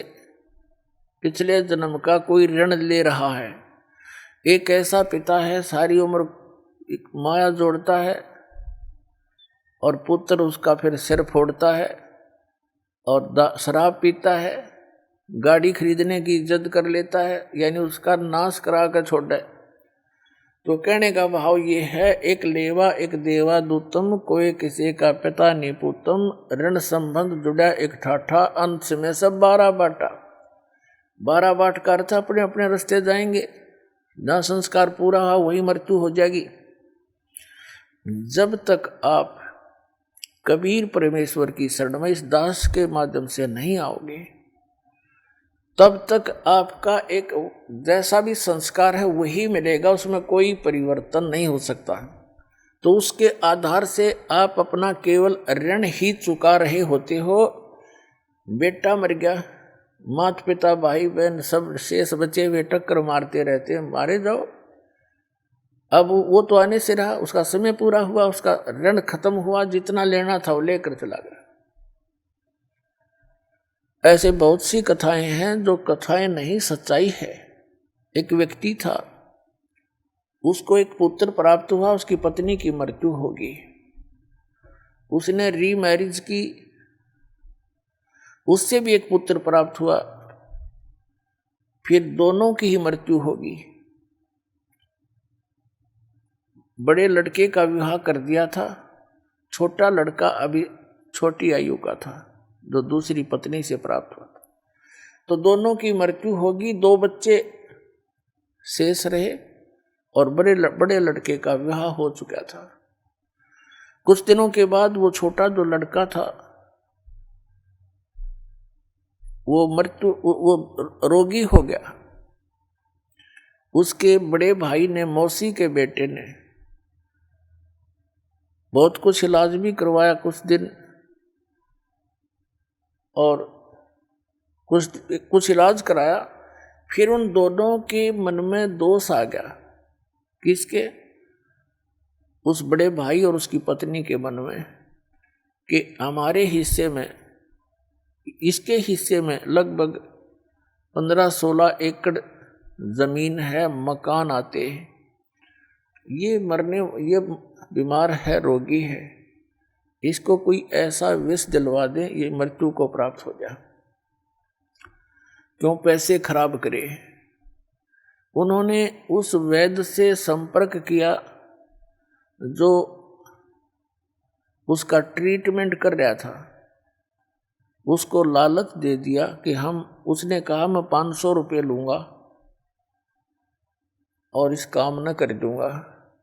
पिछले जन्म का कोई ऋण ले रहा है। एक ऐसा पिता है, सारी उम्र माया जोड़ता है और पुत्र उसका फिर सिर फोड़ता है और शराब पीता है, गाड़ी खरीदने की जिद कर लेता है, यानी उसका नाश करा कर छोड़ दे। तो कहने का भाव ये है, एक लेवा एक देवा दूतम, कोई किसी का पिता नहीं पूतम। ऋण संबंध जुड़ा एक ठाठा, अंत में सब 12 बाटा। 12 बाट का अर्थ अपने अपने रास्ते जाएंगे। जहाँ संस्कार पूरा हुआ वही मृत्यु हो जाएगी। जब तक आप कबीर परमेश्वर की शरण में इस दास के माध्यम से नहीं आओगे, तब तक आपका एक जैसा भी संस्कार है वही मिलेगा, उसमें कोई परिवर्तन नहीं हो सकता। तो उसके आधार से आप अपना केवल ऋण ही चुका रहे होते हो। बेटा मर गया, माता पिता भाई बहन सब शेष बचे हुए टक्कर मारते रहते हैं, मारे जाओ। अब वो तो आने से रहा, उसका समय पूरा हुआ, उसका ऋण खत्म हुआ, जितना लेना था वो लेकर चला गया। ऐसे बहुत सी कथाएं हैं जो कथाएं नहीं, सच्चाई है। एक व्यक्ति था, उसको एक पुत्र प्राप्त हुआ, उसकी पत्नी की मृत्यु होगी। उसने रीमैरिज की, उससे भी एक पुत्र प्राप्त हुआ, फिर दोनों की ही मृत्यु होगी। बड़े लड़के का विवाह कर दिया था, छोटा लड़का अभी छोटी आयु का था जो दूसरी पत्नी से प्राप्त हुआ था। तो दोनों की मृत्यु होगी, 2 बच्चे शेष रहे और बड़े लड़के का विवाह हो चुका था। कुछ दिनों के बाद वो छोटा जो लड़का था वो रोगी हो गया। उसके बड़े भाई ने, मौसी के बेटे ने बहुत कुछ इलाज भी करवाया कुछ दिन, और कुछ इलाज कराया। फिर उन दोनों के मन में दोष आ गया। किसके? उस बड़े भाई और उसकी पत्नी के मन में, कि हमारे हिस्से में, इसके हिस्से में लगभग 15-16 एकड़ जमीन है, मकान आते हैं, ये बीमार है, रोगी है, इसको कोई ऐसा विष दिलवा दे ये मृत्यु को प्राप्त हो जाए, क्यों पैसे खराब करे। उन्होंने उस वैद्य से संपर्क किया जो उसका ट्रीटमेंट कर रहा था। उसको लालच दे दिया कि उसने कहा मैं 500 रुपये लूँगा और इस काम न कर दूँगा।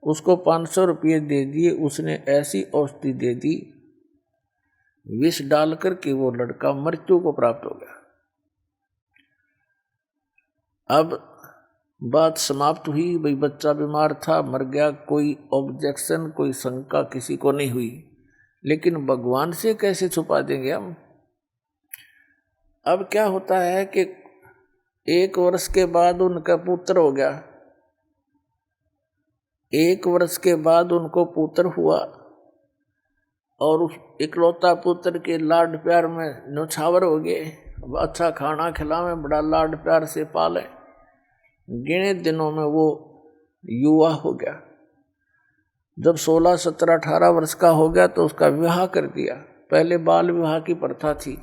उसको 500 रुपये दे दिए। उसने ऐसी औषधि दे दी, विष डाल कर के वो लड़का मृत्यु को प्राप्त हो गया। अब बात समाप्त हुई, भाई बच्चा बीमार था, मर गया, कोई ऑब्जेक्शन, कोई शंका किसी को नहीं हुई। लेकिन भगवान से कैसे छुपा देंगे हम? अब क्या होता है कि 1 वर्ष के बाद उनका पुत्र हो गया। 1 वर्ष के बाद उनको पुत्र हुआ और उस इकलौता पुत्र के लाड प्यार में न्यौछावर हो गए। अब अच्छा खाना खिलावे, बड़ा लाड प्यार से पाले। गिने दिनों में वो युवा हो गया। जब 16, 17, 18 वर्ष का हो गया तो उसका विवाह कर दिया। पहले बाल विवाह की प्रथा थी,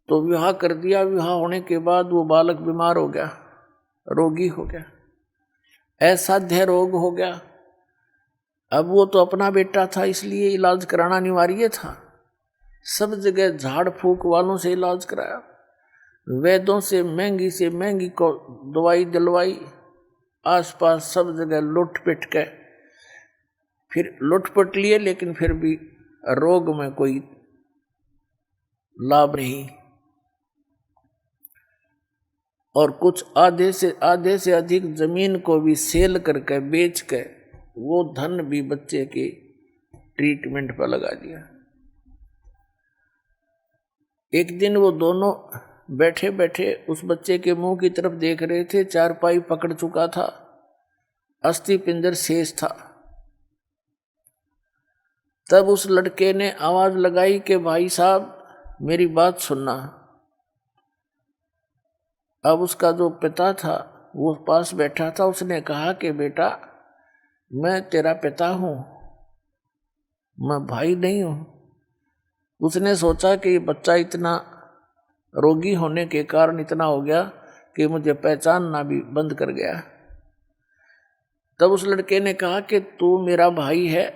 तो विवाह कर दिया। विवाह होने के बाद वो बालक बीमार हो गया, रोगी हो गया, असाध्य रोग हो गया। अब वो तो अपना बेटा था, इसलिए इलाज कराना अनिवार्य था। सब जगह झाड़ फूक वालों से इलाज कराया, वैद्यों से महंगी को दवाई दिलवाई, आसपास सब जगह लुट पिट के फिर लुटपट लिए, लेकिन फिर भी रोग में कोई लाभ नहीं। और कुछ आधे से अधिक जमीन को भी सेल करके बेच के वो धन भी बच्चे के ट्रीटमेंट पर लगा दिया। एक दिन वो दोनों बैठे बैठे उस बच्चे के मुंह की तरफ देख रहे थे। चारपाई पकड़ चुका था, अस्थि पिंजर शेष था। तब उस लड़के ने आवाज लगाई कि भाई साहब मेरी बात सुनना। अब उसका जो पिता था वो पास बैठा था। उसने कहा कि बेटा मैं तेरा पिता हूं, मैं भाई नहीं हूं। उसने सोचा कि ये बच्चा इतना रोगी होने के कारण इतना हो गया कि मुझे पहचानना भी बंद कर गया। तब उस लड़के ने कहा कि तू मेरा भाई है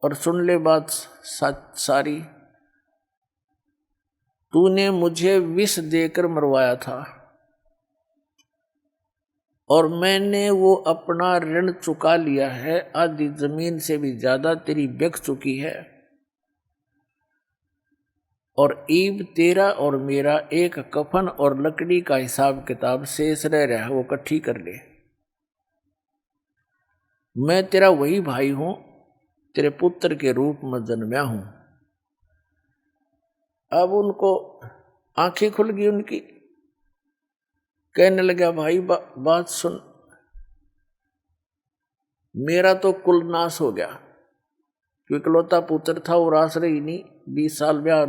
और सुन ले बात सारी। तूने मुझे विष देकर मरवाया था और मैंने वो अपना ऋण चुका लिया है। आधी जमीन से भी ज्यादा तेरी बिक चुकी है और ईब तेरा और मेरा एक कफन और लकड़ी का हिसाब किताब शेष रह रहा है, वो इकट्ठी कर ले। मैं तेरा वही भाई हूं, तेरे पुत्र के रूप में जन्मया हूं। अब उनको आंखें खुल गई उनकी। कहने लगा भाई बात सुन, मेरा तो कुल नाश हो गया क्योंकि इकलौता पुत्र था और आश्रय ही नहीं। 20 साल ब्याह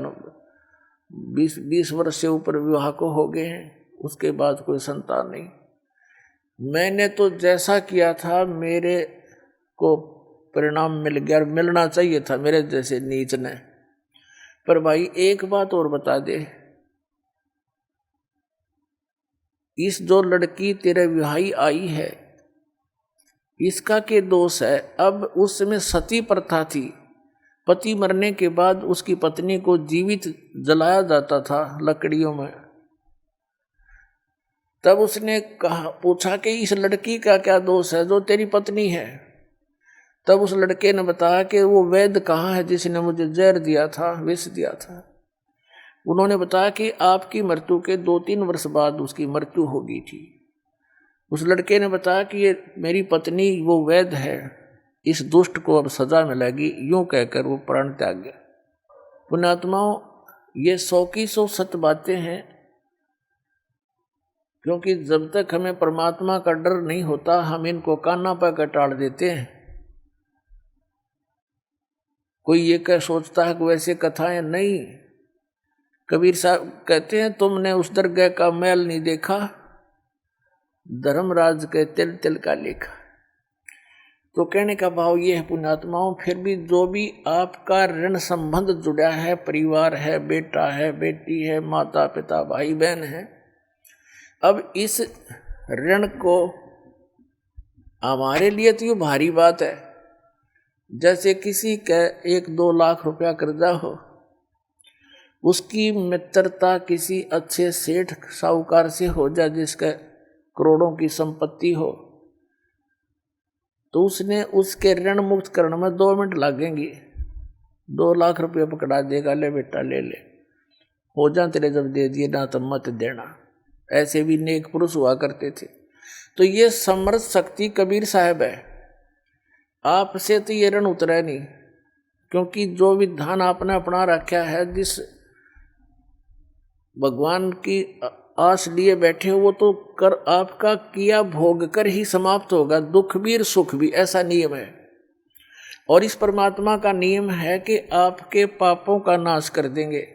20 वर्ष से ऊपर विवाह को हो गए हैं, उसके बाद कोई संतान नहीं। मैंने तो जैसा किया था मेरे को परिणाम मिल गया, मिलना चाहिए था मेरे जैसे नीच ने। पर भाई एक बात और बता दे, इस जो लड़की तेरे विवाही आई है इसका क्या दोष है? अब उस समय सती प्रथा थी, पति मरने के बाद उसकी पत्नी को जीवित जलाया जाता था लकड़ियों में। तब उसने पूछा कि इस लड़की का क्या दोष है जो तेरी पत्नी है? तब उस लड़के ने बताया कि वो वैद्य कहाँ है जिसने मुझे जहर दिया था, विष दिया था। उन्होंने बताया कि आपकी मृत्यु के 2-3 वर्ष बाद उसकी मृत्यु हो गई थी। उस लड़के ने बताया कि ये मेरी पत्नी वो वैद्य है, इस दुष्ट को अब सजा मिलेगी। यूं कहकर वो प्राण त्याग गया। पुण्यात्माओं, ये 100 की 100 सत्य बातें हैं, क्योंकि जब तक हमें परमात्मा का डर नहीं होता हम इनको कान्हा पर कटाड़ देते हैं। कोई ये कह सोचता है कि वैसे कथाएं नहीं। कबीर साहब कहते हैं तुमने उस दरगाह का मैल नहीं देखा, धर्मराज के तिल तिल का लेखा। तो कहने का भाव ये है पुण्यात्माओं, फिर भी जो भी आपका ऋण संबंध जुड़ा है, परिवार है, बेटा है, बेटी है, माता पिता भाई बहन है, अब इस ऋण को हमारे लिए तो ये भारी बात है। जैसे किसी का 1-2 लाख रुपया कर्जा हो, उसकी मित्रता किसी अच्छे सेठ साहूकार से हो जाए जिसका करोड़ों की संपत्ति हो, तो उसने उसके ऋण मुक्त करने में 2 मिनट लगेंगे। 2 लाख रुपये पकड़ा देगा, ले बेटा ले ले, हो जा तेरे जब दे दिए ना तो मत देना। ऐसे भी नेक पुरुष हुआ करते थे। तो ये समर्थ शक्ति कबीर साहब है। आपसे तो ये ऋण उतरा नहीं, क्योंकि जो विधान आपने अपना रखा है, जिस भगवान की आस लिए बैठे हो वो तो कर आपका किया भोग कर ही समाप्त होगा, दुख भी और सुख भी, ऐसा नियम है। और इस परमात्मा का नियम है कि आपके पापों का नाश कर देंगे।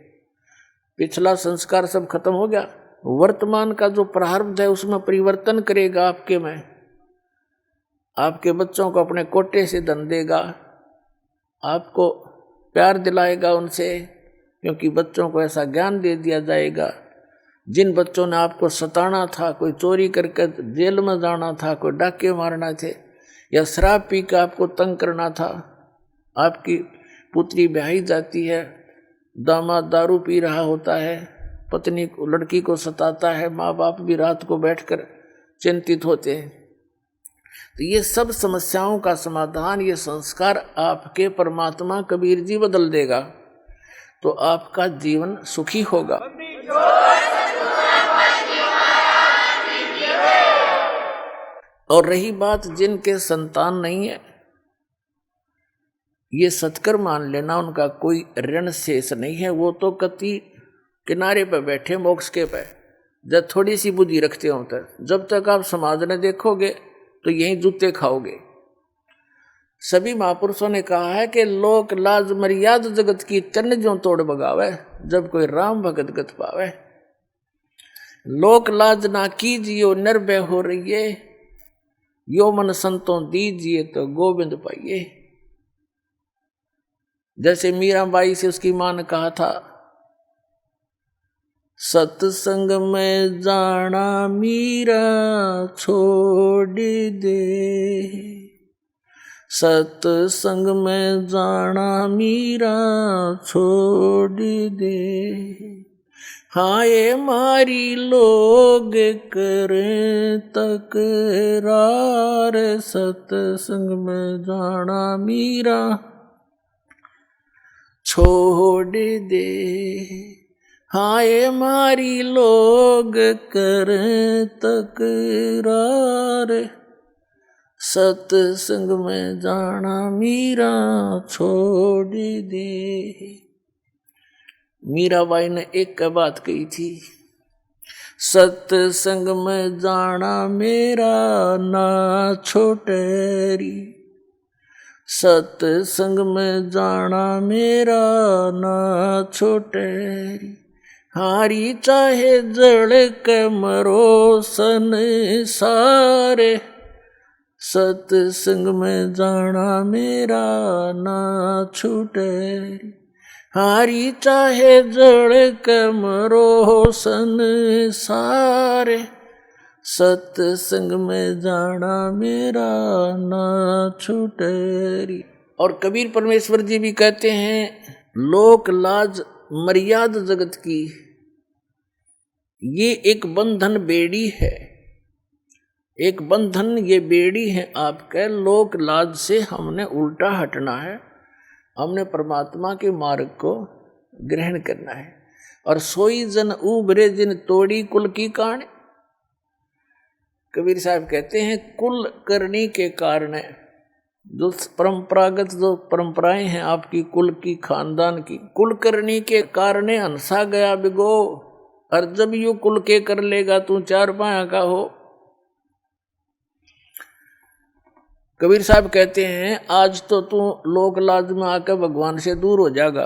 पिछला संस्कार सब खत्म हो गया, वर्तमान का जो प्रारब्ध है उसमें परिवर्तन करेगा आपके में। आपके बच्चों को अपने कोटे से धन देगा, आपको प्यार दिलाएगा उनसे, क्योंकि बच्चों को ऐसा ज्ञान दे दिया जाएगा। जिन बच्चों ने आपको सताना था, कोई चोरी करके जेल में जाना था, कोई डाके मारना थे, या शराब पी के आपको तंग करना था, आपकी पुत्री ब्याही जाती है, दामाद दारू पी रहा होता है, पत्नी को लड़की को सताता है, माँ बाप भी रात को बैठकर चिंतित होते हैं। तो ये सब समस्याओं का समाधान, ये संस्कार आपके परमात्मा कबीर जी बदल देगा, तो आपका जीवन सुखी होगा। और रही बात जिनके संतान नहीं है, ये सत्कर मान लेना, उनका कोई ऋण शेष नहीं है, वो तो कति किनारे पे बैठे मोक्ष के पे, जब थोड़ी सी बुद्धि रखते हो तक। जब तक आप समाज ने देखोगे तो यही जूते खाओगे। सभी महापुरुषों ने कहा है कि लोक लाज मर्याद जगत की चरण जो तोड़ बगावे, जब कोई राम भगत गत पावे। लोक लाज ना कीजियो निर्भय हो रहिए, यो मन संतों दीजिए तो गोविंद पाइए। जैसे मीराबाई से उसकी मां ने कहा था, सत्संग में जाना मीरा छोड़ दे, सत्संग में जाना मीरा छोड़ दे, हाँ ये मारी लोग करें तकरार, सत्संग में जाना मीरा छोड़ दे, हाँ ये मारी लोग करें तकरार, सत्संग में जाना मीरा छोड़ दे। मीराबाई ने एक बात कही थी, सत्संग में जाना मेरा ना छोटेरी, सत्संग में जाना मेरा ना छोटेरी, हारी चाहे जड़ के मरो संसारे, सत्संग में जाना मेरा ना छूटेरी, हारी चाहे जड़ के मरो संसारे, सत्संग में जाना मेरा ना छूटेरी। और कबीर परमेश्वर जी भी कहते हैं, लोक लाज मर्याद जगत की ये एक बंधन बेड़ी है, एक बंधन ये बेड़ी है आपके। लोक लाज से हमने उल्टा हटना है, हमने परमात्मा के मार्ग को ग्रहण करना है। और सोई जन उबरे जिन तोड़ी कुल की कान, कबीर साहब कहते हैं कुल करनी के कारण, जो परंपरागत जो परंपराएं हैं आपकी कुल की खानदान की, कुल करनी के कारण हंसा गया बिगो, और जब यू कुल के कर लेगा तू चार पाया का हो। कबीर साहब कहते हैं आज तो तू लोक लाज में आकर भगवान से दूर हो जाएगा।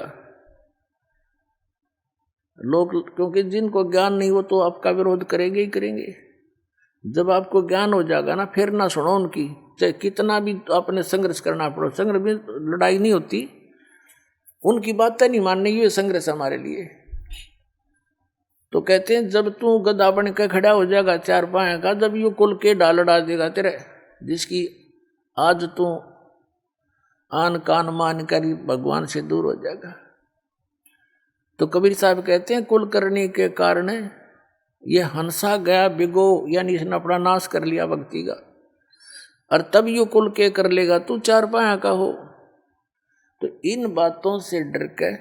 लोग, क्योंकि जिनको ज्ञान नहीं वो तो आपका विरोध करेंगे ही करेंगे। जब आपको ज्ञान हो जाएगा ना, फिर ना सुनो उनकी, चाहे कितना भी आपने संघर्ष करना पड़ो। संघर्ष में लड़ाई नहीं होती, उनकी बातें नहीं माननी, ये संघर्ष हमारे लिए। तो कहते हैं जब तू गधा बन के खड़ा हो जाएगा चार पाया का, जब यू कुल के डाल लड़ा देगा तेरे, जिसकी आज तू आन कान मान कर भगवान से दूर हो जाएगा। तो कबीर साहब कहते हैं कुल करने के कारण ये हंसा गया बिगो, यानी इसने अपना नाश कर लिया भक्ति का। और तब यू कुल के कर लेगा तू चार पाया का हो। तो इन बातों से डर के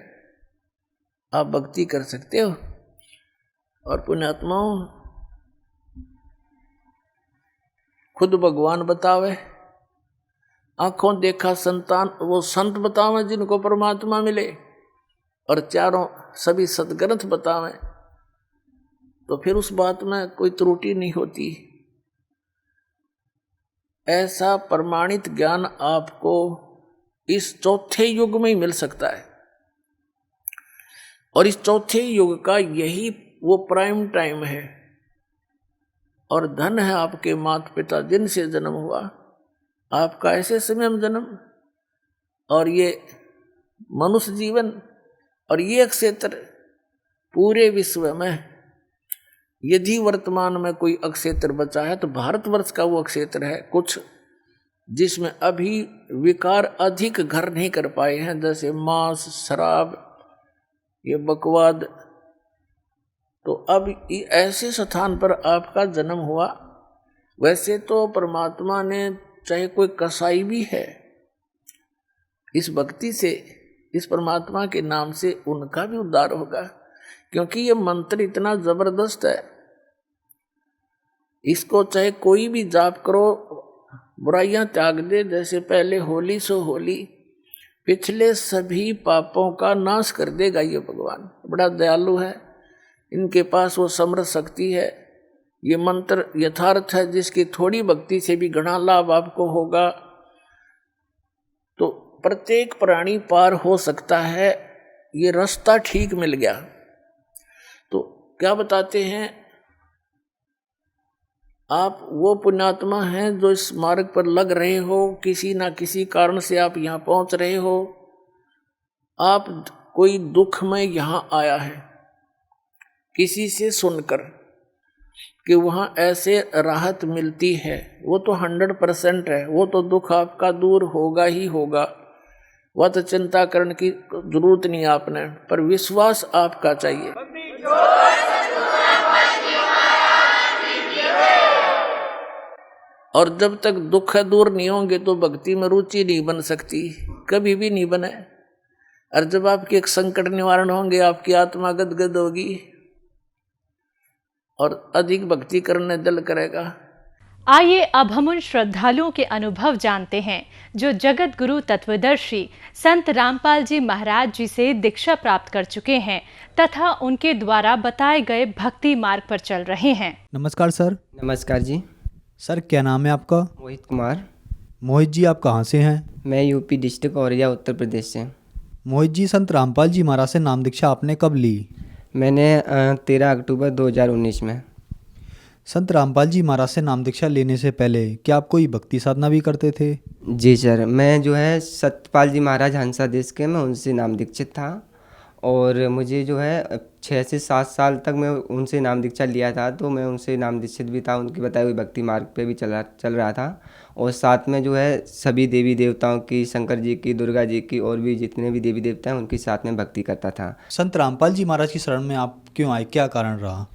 आप भक्ति कर सकते हो। और पुण्यात्माओं, खुद भगवान बतावे, आंखों देखा संतान वो संत बतावे जिनको परमात्मा मिले, और चारों सभी सदग्रंथ बतावे तो फिर उस बात में कोई त्रुटि नहीं होती। ऐसा प्रमाणित ज्ञान आपको इस चौथे युग में ही मिल सकता है, और इस चौथे युग का यही वो प्राइम टाइम है। और धन है आपके माता पिता जिनसे जन्म हुआ, आपका ऐसे समय में जन्म, और ये मनुष्य जीवन और ये क्षेत्र पूरे विश्व में यदि वर्तमान में कोई अक्षेत्र बचा है तो भारतवर्ष का वो अक्षेत्र है कुछ, जिसमें अभी विकार अधिक घर नहीं कर पाए हैं, जैसे मांस, शराब, ये बकवाद। तो अब ऐसे स्थान पर आपका जन्म हुआ। वैसे तो परमात्मा ने, चाहे कोई कसाई भी है, इस भक्ति से, इस परमात्मा के नाम से उनका भी उद्धार होगा, क्योंकि ये मंत्र इतना जबरदस्त है। इसको चाहे कोई भी जाप करो, बुराइयां त्याग दे, जैसे पहले होली सो होली, पिछले सभी पापों का नाश कर देगा ये भगवान। बड़ा दयालु है, इनके पास वो समर्थ शक्ति है। ये मंत्र यथार्थ है, जिसकी थोड़ी भक्ति से भी घना लाभ आपको होगा। तो प्रत्येक प्राणी पार हो सकता है, ये रास्ता ठीक मिल गया। तो क्या बताते हैं, आप वो पुण्यात्मा हैं जो इस मार्ग पर लग रहे हो, किसी ना किसी कारण से आप यहाँ पहुँच रहे हो। आप कोई दुख में यहाँ आया है किसी से सुनकर कि वहाँ ऐसे राहत मिलती है, वो तो 100% है, वो तो दुख आपका दूर होगा ही होगा। वह तो चिंता करने की जरूरत नहीं आपने, पर विश्वास आपका चाहिए। और जब तक दुख दूर नहीं होंगे तो भक्ति में रुचि नहीं बन सकती, कभी भी नहीं बने। और जब आपके एक संकट निवारण होंगे, आपकी आत्मा गदगद होगी और अधिक भक्ति करने दिल करेगा। आइए अब हम उन श्रद्धालुओं के अनुभव जानते हैं जो जगत गुरु तत्वदर्शी संत रामपाल जी महाराज जी से दीक्षा प्राप्त कर चुके हैं तथा उनके द्वारा बताए गए भक्ति मार्ग पर चल रहे हैं। नमस्कार सर। नमस्कार जी। सर क्या नाम है आपका? मोहित कुमार। मोहित जी आप कहाँ से हैं? मैं यूपी डिस्ट्रिक्ट औरैया उत्तर प्रदेश से। मोहित जी, संत रामपाल जी महाराज से नाम दीक्षा आपने कब ली? मैंने 13 अक्टूबर 2019 में। संत रामपाल जी महाराज से नाम दीक्षा लेने से पहले क्या आप कोई भक्ति साधना भी करते थे? जी सर, मैं जो है सतपाल जी महाराज हंसा देश के, मैं उनसे नाम दीक्षित था। और मुझे जो है 6 से 7 साल तक मैं उनसे नाम दीक्षा लिया था, तो मैं उनसे नाम दीक्षित भी था, उनकी बताई हुई भक्ति मार्ग पे भी चल रहा था। और साथ में जो है सभी देवी देवताओं की, शंकर जी की, दुर्गा जी की, और भी जितने भी देवी देवता हैं उनके साथ में भक्ति करता था। संत रामपाल जी महाराज की शरण में आप क्यों आए, क्या कारण रहा?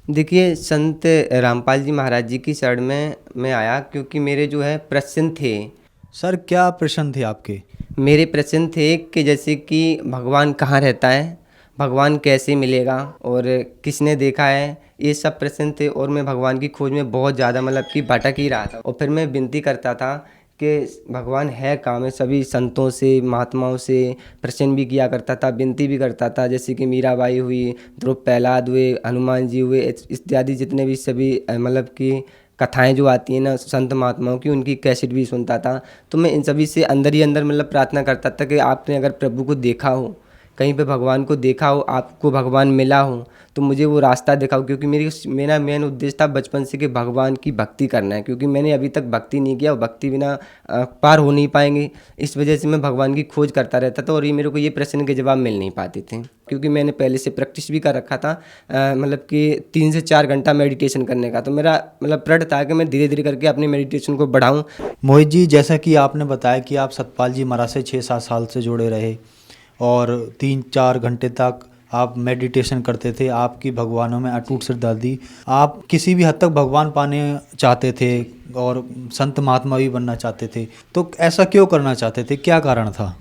देखिए, संत रामपाल जी महाराज जी की शरण में मैं आया क्योंकि मेरे जो है प्रश्न थे। सर क्या प्रश्न थे आपके? मेरे प्रश्न थे कि जैसे कि भगवान कहाँ रहता है, भगवान कैसे मिलेगा और किसने देखा है, ये सब प्रश्न थे। और मैं भगवान की खोज में बहुत ज़्यादा मतलब कि भटक ही रहा था। और फिर मैं विनती करता था कि भगवान है कहाँ। मैं सभी संतों से, महात्माओं से प्रश्न भी किया करता था, विनती भी करता था, जैसे कि मीराबाई हुई, ध्रुव प्रहलाद हुए, हनुमान जी हुए, इत्यादि जितने भी सभी मतलब कि कथाएं जो आती हैं ना संत महात्माओं की, उनकी कैसेट भी सुनता था। तो मैं इन सभी से अंदर ही अंदर मतलब प्रार्थना करता था कि आपने अगर प्रभु को देखा हो, कहीं पे भगवान को देखा हो, आपको भगवान मिला हो, तो मुझे वो रास्ता दिखाओ। क्योंकि मेरा मेन उद्देश्य था बचपन से कि भगवान की भक्ति करना है, क्योंकि मैंने अभी तक भक्ति नहीं किया और भक्ति बिना पार हो नहीं पाएंगे। इस वजह से मैं भगवान की खोज करता रहता था और ये मेरे को ये प्रश्न के जवाब मिल नहीं पाते थे, क्योंकि मैंने पहले से प्रैक्टिस भी कर रखा था मतलब कि 3 से 4 घंटा मेडिटेशन करने का। तो मेरा मतलब प्रण था कि मैं धीरे धीरे करके अपने मेडिटेशन को बढ़ाऊँ। मोहित जी, जैसा कि आपने बताया कि आप सतपाल जी महाराज से 6-7 साल से जुड़े रहे और 3-4 घंटे तक आप मेडिटेशन करते थे, आपकी भगवानों में अटूट श्रद्धा थी, आप किसी भी हद तक भगवान पाने चाहते थे और संत महात्मा भी बनना चाहते थे। तो ऐसा क्यों करना चाहते थे, क्या कारण था?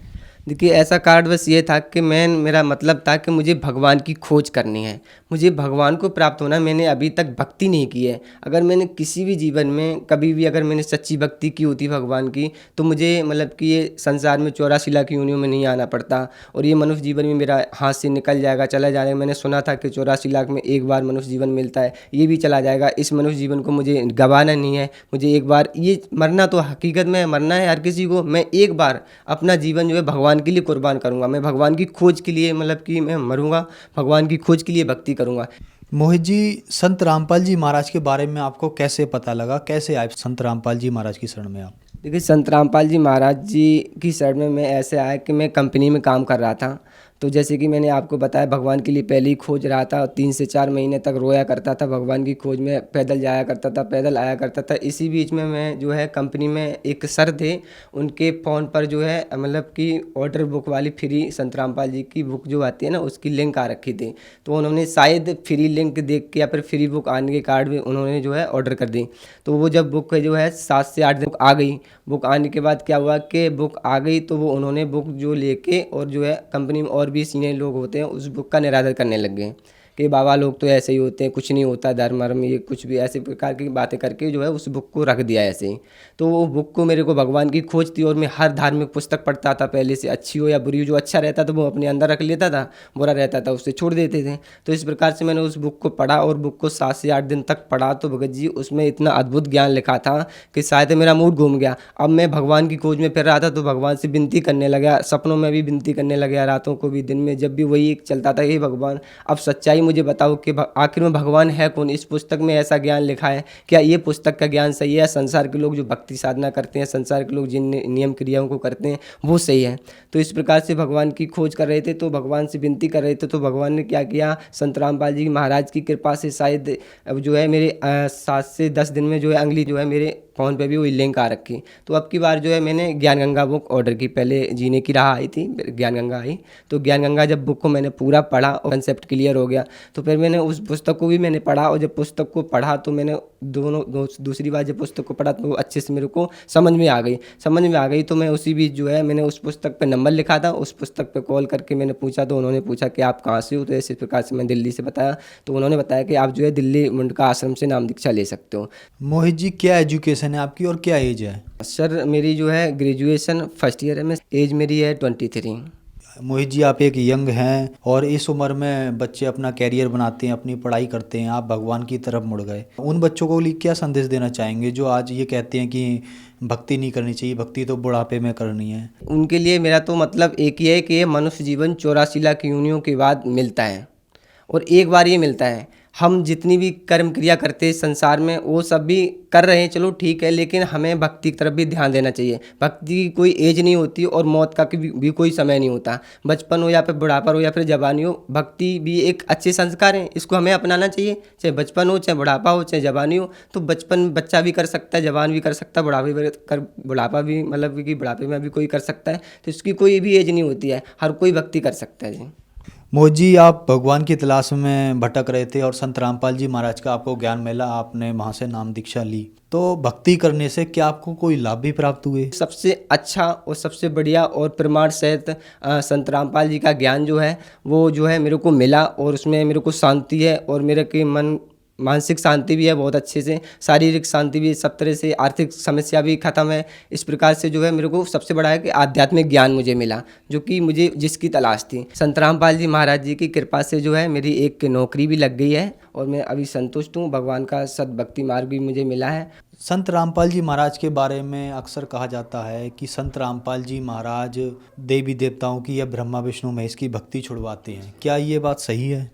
देखिए ऐसा कार्ड बस ये था कि मेरा मतलब था कि मुझे भगवान की खोज करनी है, मुझे भगवान को प्राप्त होना। मैंने अभी तक भक्ति नहीं की है। अगर मैंने किसी भी जीवन में कभी भी अगर मैंने सच्ची भक्ति की होती भगवान की, तो मुझे मतलब कि ये संसार में 84 लाख योनियों में नहीं आना पड़ता और ये मनुष्य जीवन में मेरा हाथ से निकल जाएगा, चला जाएगा। मैंने सुना था कि 84 लाख में एक बार मनुष्य जीवन मिलता है, ये भी चला जाएगा। इस मनुष्य जीवन को मुझे गंवाना नहीं है। मुझे एक बार ये मरना तो हकीकत में मरना है हर किसी को। मैं एक बार अपना जीवन जो है भगवान के लिए कुर्बान करूँगा। मैं भगवान की खोज के लिए मतलब कि मैं मरूँगा, भगवान की खोज के लिए भक्ति करूँगा। मोहित जी, संत रामपाल जी महाराज के बारे में आपको कैसे पता लगा, कैसे आए संत रामपाल जी महाराज की शरण में आप? देखिए संत रामपाल जी महाराज जी की शरण में मैं ऐसे आया कि मैं कंपनी में काम कर रहा था। तो जैसे कि मैंने आपको बताया भगवान के लिए पहले ही खोज रहा था, 3 से 4 महीने तक रोया करता था भगवान की खोज में, पैदल जाया करता था, पैदल आया करता था। इसी बीच में मैं जो है कंपनी में एक सर थे, उनके फ़ोन पर जो है मतलब कि ऑर्डर बुक वाली फ्री संत रामपाल जी की बुक जो आती है ना, उसकी लिंक आ रखी थी। तो उन्होंने शायद फ्री लिंक देख के या फिर फ्री बुक आने के कार्ड में उन्होंने जो है ऑर्डर कर दी। तो वो जब बुक जो है 7 से 8 दिन आ गई। बुक आने के बाद क्या हुआ कि बुक आ गई तो वो उन्होंने बुक जो लेके और जो है कंपनी में और भी सीनियर लोग होते हैं उस बुक का निरादर करने लग गए कि बाबा लोग तो ऐसे ही होते हैं, कुछ नहीं होता धर्म वर्म, ये कुछ भी ऐसे प्रकार की बातें करके जो है उस बुक को रख दिया ऐसे ही। तो वो बुक को मेरे को भगवान की खोज थी और मैं हर धार्मिक पुस्तक पढ़ता था पहले से, अच्छी हो या बुरी हो, जो अच्छा रहता था वो अपने अंदर रख लेता था, बुरा रहता था उससे छोड़ देते थे। तो इस प्रकार से मैंने उस बुक को पढ़ा और बुक को 7 से 8 दिन तक पढ़ा। तो भगत जी उसमें इतना अद्भुत ज्ञान लिखा था कि शायद मेरा मूड घूम गया। अब मैं भगवान की खोज में फिर रहा था तो भगवान से विनती करने लगा, सपनों में भी विनती करने लगा, रातों को भी, दिन में, जब भी वही एक चलता था, हे भगवान अब सच्चाई मुझे बताओ कि आखिर में भगवान है कौन। इस पुस्तक में ऐसा ज्ञान लिखा है, क्या ये पुस्तक का ज्ञान सही है? संसार के लोग जो भक्ति साधना करते हैं, संसार के लोग जिन नियम क्रियाओं को करते हैं वो सही है? तो इस प्रकार से भगवान की खोज कर रहे थे, तो भगवान से विनती कर रहे थे। तो भगवान ने क्या किया, संत रामपाल जी महाराज की कृपा से शायद अब जो है मेरे 7 से 10 दिन में जो है अगली जो है मेरे फ़ोन पे भी वही लिंक आ रखी। तो अब की बार जो है मैंने ज्ञान गंगा बुक ऑर्डर की। पहले जीने की राह आई थी, ज्ञान गंगा आई। तो ज्ञान गंगा जब बुक को मैंने पूरा पढ़ा और कंसेप्ट क्लियर हो गया, तो फिर मैंने उस पुस्तक को भी मैंने पढ़ा। और जब पुस्तक को पढ़ा तो मैंने दूसरी बार जब पुस्तक को पढ़ा तो वो अच्छे से मेरे को समझ में आ गई। तो मैं उसी बीच जो है मैंने उस पुस्तक पे नंबर लिखा था, उस पुस्तक पे कॉल करके मैंने पूछा। तो उन्होंने पूछा कि आप कहाँ से हो? तो इस प्रकार से मैं दिल्ली से बताया। तो उन्होंने बताया कि आप जो है दिल्ली मुंडका आश्रम से नाम दीक्षा ले सकते हो। मोहित जी, क्या एजुकेशन है आपकी और क्या एज है? सर मेरी जो है ग्रेजुएशन फर्स्ट ईयर है, मैं एज मेरी है 23। मोहित जी, आप एक यंग हैं और इस उम्र में बच्चे अपना कैरियर बनाते हैं, अपनी पढ़ाई करते हैं, आप भगवान की तरफ मुड़ गए। उन बच्चों को लिए क्या संदेश देना चाहेंगे जो आज ये कहते हैं कि भक्ति नहीं करनी चाहिए, भक्ति तो बुढ़ापे में करनी है? उनके लिए मेरा तो मतलब एक ही है कि ये मनुष्य जीवन 84 लाख योनियों के बाद मिलता है और एक बार ये मिलता है। हम जितनी भी कर्म क्रिया करते हैं संसार में वो सब भी कर रहे हैं, चलो ठीक है, लेकिन हमें भक्ति की तरफ भी ध्यान देना चाहिए। भक्ति की कोई एज नहीं होती और मौत का भी कोई समय नहीं होता। बचपन हो या फिर बुढ़ापा हो या फिर जवानी हो, भक्ति भी एक अच्छे संस्कार हैं, इसको हमें अपनाना चाहिए। चाहे बचपन हो, चाहे बुढ़ापा हो, चाहे जवानी हो। तो बचपन बच्चा भी कर सकता है, जवान भी कर सकता है, बुढ़ापा भी मतलब कि बुढ़ापे में भी कोई कर सकता है। तो इसकी कोई भी एज नहीं होती है, हर कोई भक्ति कर सकता है जी। मोहित जी, आप भगवान की तलाश में भटक रहे थे और संत रामपाल जी महाराज का आपको ज्ञान मिला, आपने वहाँ से नाम दीक्षा ली। तो भक्ति करने से क्या आपको कोई लाभ भी प्राप्त हुए? सबसे अच्छा और सबसे बढ़िया और प्रमाण सहित संत रामपाल जी का ज्ञान जो है वो जो है मेरे को मिला और उसमें मेरे को शांति है और मेरे के मानसिक शांति भी है बहुत अच्छे से, शारीरिक शांति भी, सब तरह से आर्थिक समस्या भी खत्म है। इस प्रकार से जो है मेरे को सबसे बड़ा है कि आध्यात्मिक ज्ञान मुझे मिला जो कि मुझे जिसकी तलाश थी। संत रामपाल जी महाराज जी की कृपा से जो है मेरी एक नौकरी भी लग गई है और मैं अभी संतुष्ट हूँ। भगवान का सद्भक्ति मार्ग भी मुझे मिला है। संत रामपाल जी महाराज के बारे में अक्सर कहा जाता है कि संत रामपाल जी महाराज देवी देवताओं की या ब्रह्मा विष्णु महेश की भक्ति छुड़वाते हैं, क्या ये बात सही है?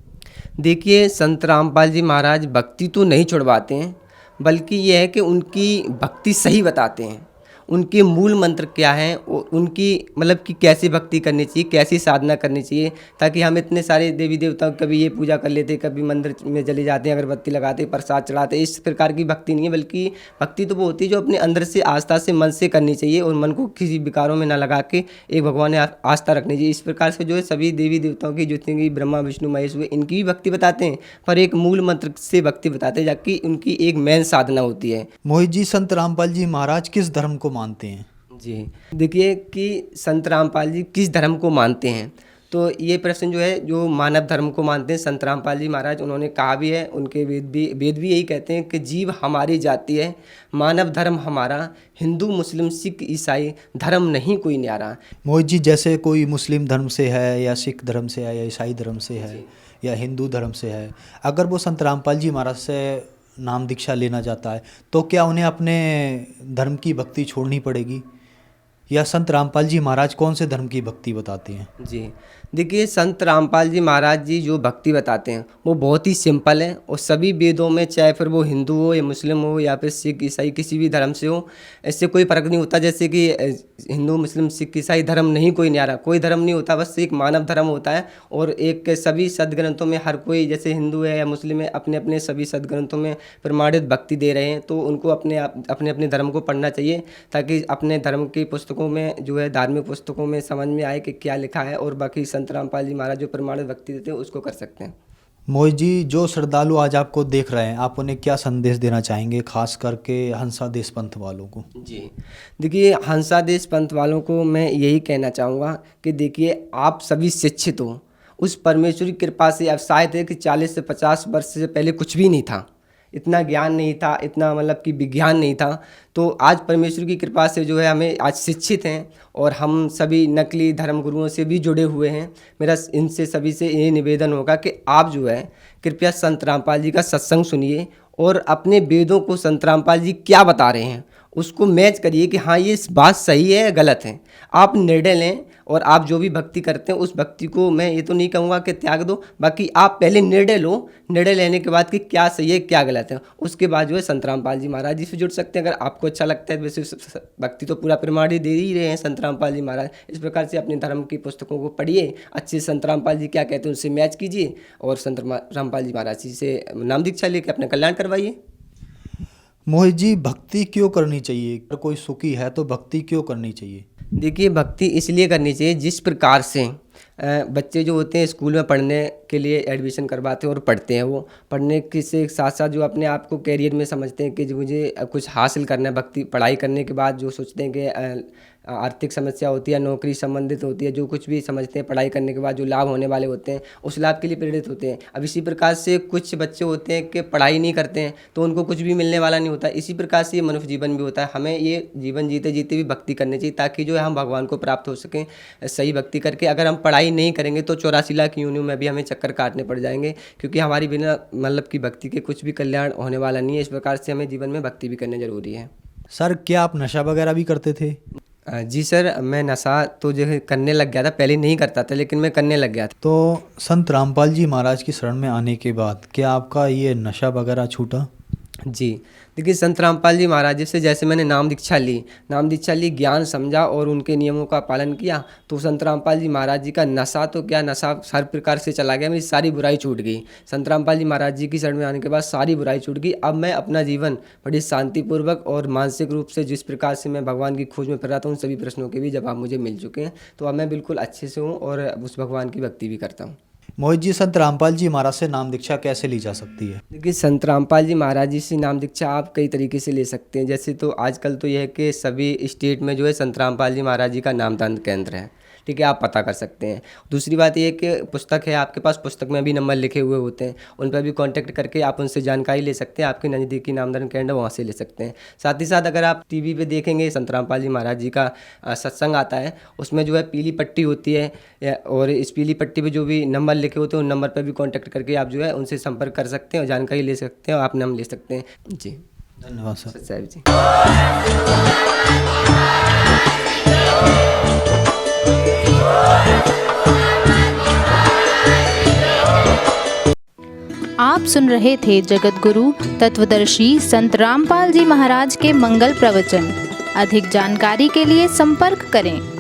देखिए संत रामपाल जी महाराज भक्ति तो नहीं छुड़वाते हैं, बल्कि ये है कि उनकी भक्ति सही बताते हैं। उनके मूल मंत्र क्या हैं, उनकी मतलब कि कैसे भक्ति करनी चाहिए, कैसी साधना करनी चाहिए, ताकि हम इतने सारे देवी देवताओं कभी ये पूजा कर लेते, कभी मंदिर में चले जाते हैं, अगरबत्ती लगाते, प्रसाद चढ़ाते, इस प्रकार की भक्ति नहीं है। बल्कि भक्ति तो वो होती है जो अपने अंदर से आस्था से मन से करनी चाहिए और मन को किसी विकारों में न लगा के एक भगवान ने आस्था रखनी चाहिए। इस प्रकार से जो है सभी देवी देवताओं की जितनी भी ब्रह्मा विष्णु महेश हुए इनकी भी भक्ति बताते हैं, पर एक मूल मंत्र से भक्ति बताते हैं, जबकि उनकी एक मेन साधना होती है। मोहित जी, संत रामपाल जी महाराज किस धर्म को मानते हैं? जी, देखिए कि संत रामपाल जी किस धर्म को मानते हैं, तो ये प्रश्न जो है जो मानव धर्म को मानते हैं संत रामपाल जी महाराज, उन्होंने कहा भी है, उनके वेद भी यही कहते हैं कि जीव हमारी जाति है, मानव धर्म हमारा, हिंदू मुस्लिम सिख ईसाई धर्म नहीं कोई न्यारा। मोहित जी, जैसे कोई मुस्लिम धर्म से है या सिख धर्म से है या ईसाई धर्म से है या हिंदू धर्म से है, अगर वो संत रामपाल जी महाराज से नाम दीक्षा लेना चाहता है तो क्या उन्हें अपने धर्म की भक्ति छोड़नी पड़ेगी, या संत रामपाल जी महाराज कौन से धर्म की भक्ति बताते हैं? जी, देखिए संत रामपाल जी महाराज जी जो भक्ति बताते हैं वो बहुत ही सिंपल है, और सभी वेदों में, चाहे फिर वो हिंदू हो या मुस्लिम हो या फिर सिख ईसाई किसी भी धर्म से हो, इससे कोई फ़र्क नहीं होता। जैसे कि हिंदू मुस्लिम सिख ईसाई धर्म नहीं कोई न्यारा, कोई धर्म नहीं होता, बस एक मानव धर्म होता है। और एक सभी सदग्रंथों में हर कोई, जैसे हिंदू है या मुस्लिम है, अपने अपने सभी सदग्रंथों में प्रमाणित भक्ति दे रहे हैं, तो उनको अपने अपने धर्म को पढ़ना चाहिए, ताकि अपने धर्म की पुस्तकों में जो है, धार्मिक पुस्तकों में समझ में आए कि क्या लिखा है, और बाकी संत रामपाल जी महाराज जो प्रमाणित भक्ति देते हैं उसको कर सकते हैं। मोहित जी, जो श्रद्धालु आज आपको देख रहे हैं, आप उन्हें क्या संदेश देना चाहेंगे, खास करके हंसा देश पंथ वालों को? जी, देखिए हंसा देश पंथ वालों को मैं यही कहना चाहूँगा कि देखिए आप सभी शिक्षित हो, उस परमेश्वर की कृपा से। अब शायद है कि 40 से 50 वर्ष से पहले कुछ भी नहीं था, इतना ज्ञान नहीं था, इतना मतलब कि विज्ञान नहीं था, तो आज परमेश्वर की कृपा से जो है हमें आज शिक्षित हैं, और हम सभी नकली धर्म गुरुओं से भी जुड़े हुए हैं। मेरा इनसे सभी से ये निवेदन होगा कि आप जो है कृपया संत रामपाल जी का सत्संग सुनिए, और अपने वेदों को संत रामपाल जी क्या बता रहे हैं उसको मैच करिए कि हाँ ये बात सही है या गलत है। आप निर्णय लें, और आप जो भी भक्ति करते हैं उस भक्ति को मैं ये तो नहीं कहूँगा कि त्याग दो, बाकी आप पहले निर्णय लो, निर्णय लेने के बाद कि क्या सही है क्या गलत है, उसके बाद जो है संत रामपाल जी महाराज जी से जुड़ सकते हैं। अगर आपको अच्छा लगता है, वैसे भक्ति तो पूरा प्रमाणित दे ही रहे हैं संत रामपाल जी महाराज। इस प्रकार से अपने धर्म की पुस्तकों को पढ़िए, अच्छे संत रामपाल जी क्या कहते हैं उनसे मैच कीजिए, और संत रामपाल जी महाराज जी से नाम दीक्षा लेकर अपना कल्याण करवाइए। मोहित जी, भक्ति क्यों करनी चाहिए? अगर कोई सुखी है तो भक्ति क्यों करनी चाहिए? देखिए भक्ति इसलिए करनी चाहिए, जिस प्रकार से बच्चे जो होते हैं स्कूल में पढ़ने के लिए एडमिशन करवाते हैं और पढ़ते हैं, वो पढ़ने के से साथ साथ जो अपने आप को कैरियर में समझते हैं कि जो मुझे कुछ हासिल करना है, भक्ति पढ़ाई करने के बाद जो सोचते हैं कि आर्थिक समस्या होती है, नौकरी संबंधित होती है, जो कुछ भी समझते हैं पढ़ाई करने के बाद जो लाभ होने वाले होते हैं, उस लाभ के लिए प्रेरित होते हैं। अब इसी प्रकार से कुछ बच्चे होते हैं कि पढ़ाई नहीं करते हैं तो उनको कुछ भी मिलने वाला नहीं होता। इसी प्रकार से ये मनुष्य जीवन भी होता है। हमें ये जीवन जीते जीते भी भक्ति करनी चाहिए, ताकि जो है हम भगवान को प्राप्त हो सकें सही भक्ति करके। अगर हम पढ़ाई नहीं करेंगे तो 84 लाख योनियों में भी हमें चक्कर काटने पड़ जाएंगे, क्योंकि हमारी बिना मतलब की भक्ति के कुछ भी कल्याण होने वाला नहीं है। इस प्रकार से हमें जीवन में भक्ति भी करनी जरूरी है। सर, क्या आप नशा वगैरह भी करते थे? जी सर, मैं नशा तो जो है करने लग गया था, पहले नहीं करता था लेकिन मैं करने लग गया था। तो संत रामपाल जी महाराज की शरण में आने के बाद क्या आपका ये नशा वगैरह छूटा? जी, देखिए संत रामपाल जी महाराज जी से जैसे मैंने नाम दीक्षा ली, ज्ञान समझा और उनके नियमों का पालन किया, तो संत रामपाल जी महाराज जी का नशा तो क्या, नशा हर प्रकार से चला गया, मेरी सारी बुराई छूट गई। संत रामपाल जी महाराज जी की शरण में आने के बाद सारी बुराई छूट गई। अब मैं अपना जीवन बड़ी शांतिपूर्वक और मानसिक रूप से जिस प्रकार से मैं भगवान की खोज में फिर रहा था, उन सभी प्रश्नों के भी जवाब मुझे मिल चुके हैं। तो अब मैं बिल्कुल अच्छे से हूँ और उस भगवान की भक्ति भी करता हूँ। मोहित जी, संत रामपाल जी महाराज से नाम दीक्षा कैसे ली जा सकती है? देखिए संत रामपाल जी महाराज जी से नाम दीक्षा आप कई तरीके से ले सकते हैं। जैसे तो आजकल तो यह है कि सभी स्टेट में जो है संत रामपाल जी महाराज जी का नामदान केंद्र है, ठीक है, आप पता कर सकते हैं। दूसरी बात ये कि पुस्तक है आपके पास, पुस्तक में भी नंबर लिखे हुए होते हैं, उन पर भी कांटेक्ट करके आप उनसे जानकारी ले सकते हैं। आपके नज़दीकी नामदान केंद्र वहाँ से ले सकते हैं। साथ ही साथ अगर आप टीवी पे देखेंगे संत रामपाल जी महाराज जी का सत्संग आता है, उसमें जो है पीली पट्टी होती है, और इस पीली पट्टी पे जो भी नंबर लिखे होते हैं उन नंबर पर भी कॉन्टैक्ट करके आप जो है उनसे संपर्क कर सकते हैं और जानकारी ले सकते हैं और आप नाम ले सकते हैं। जी, धन्यवाद सर। साहब जी। आप सुन रहे थे जगत गुरु तत्वदर्शी संत रामपाल जी महाराज के मंगल प्रवचन। अधिक जानकारी के लिए संपर्क करें।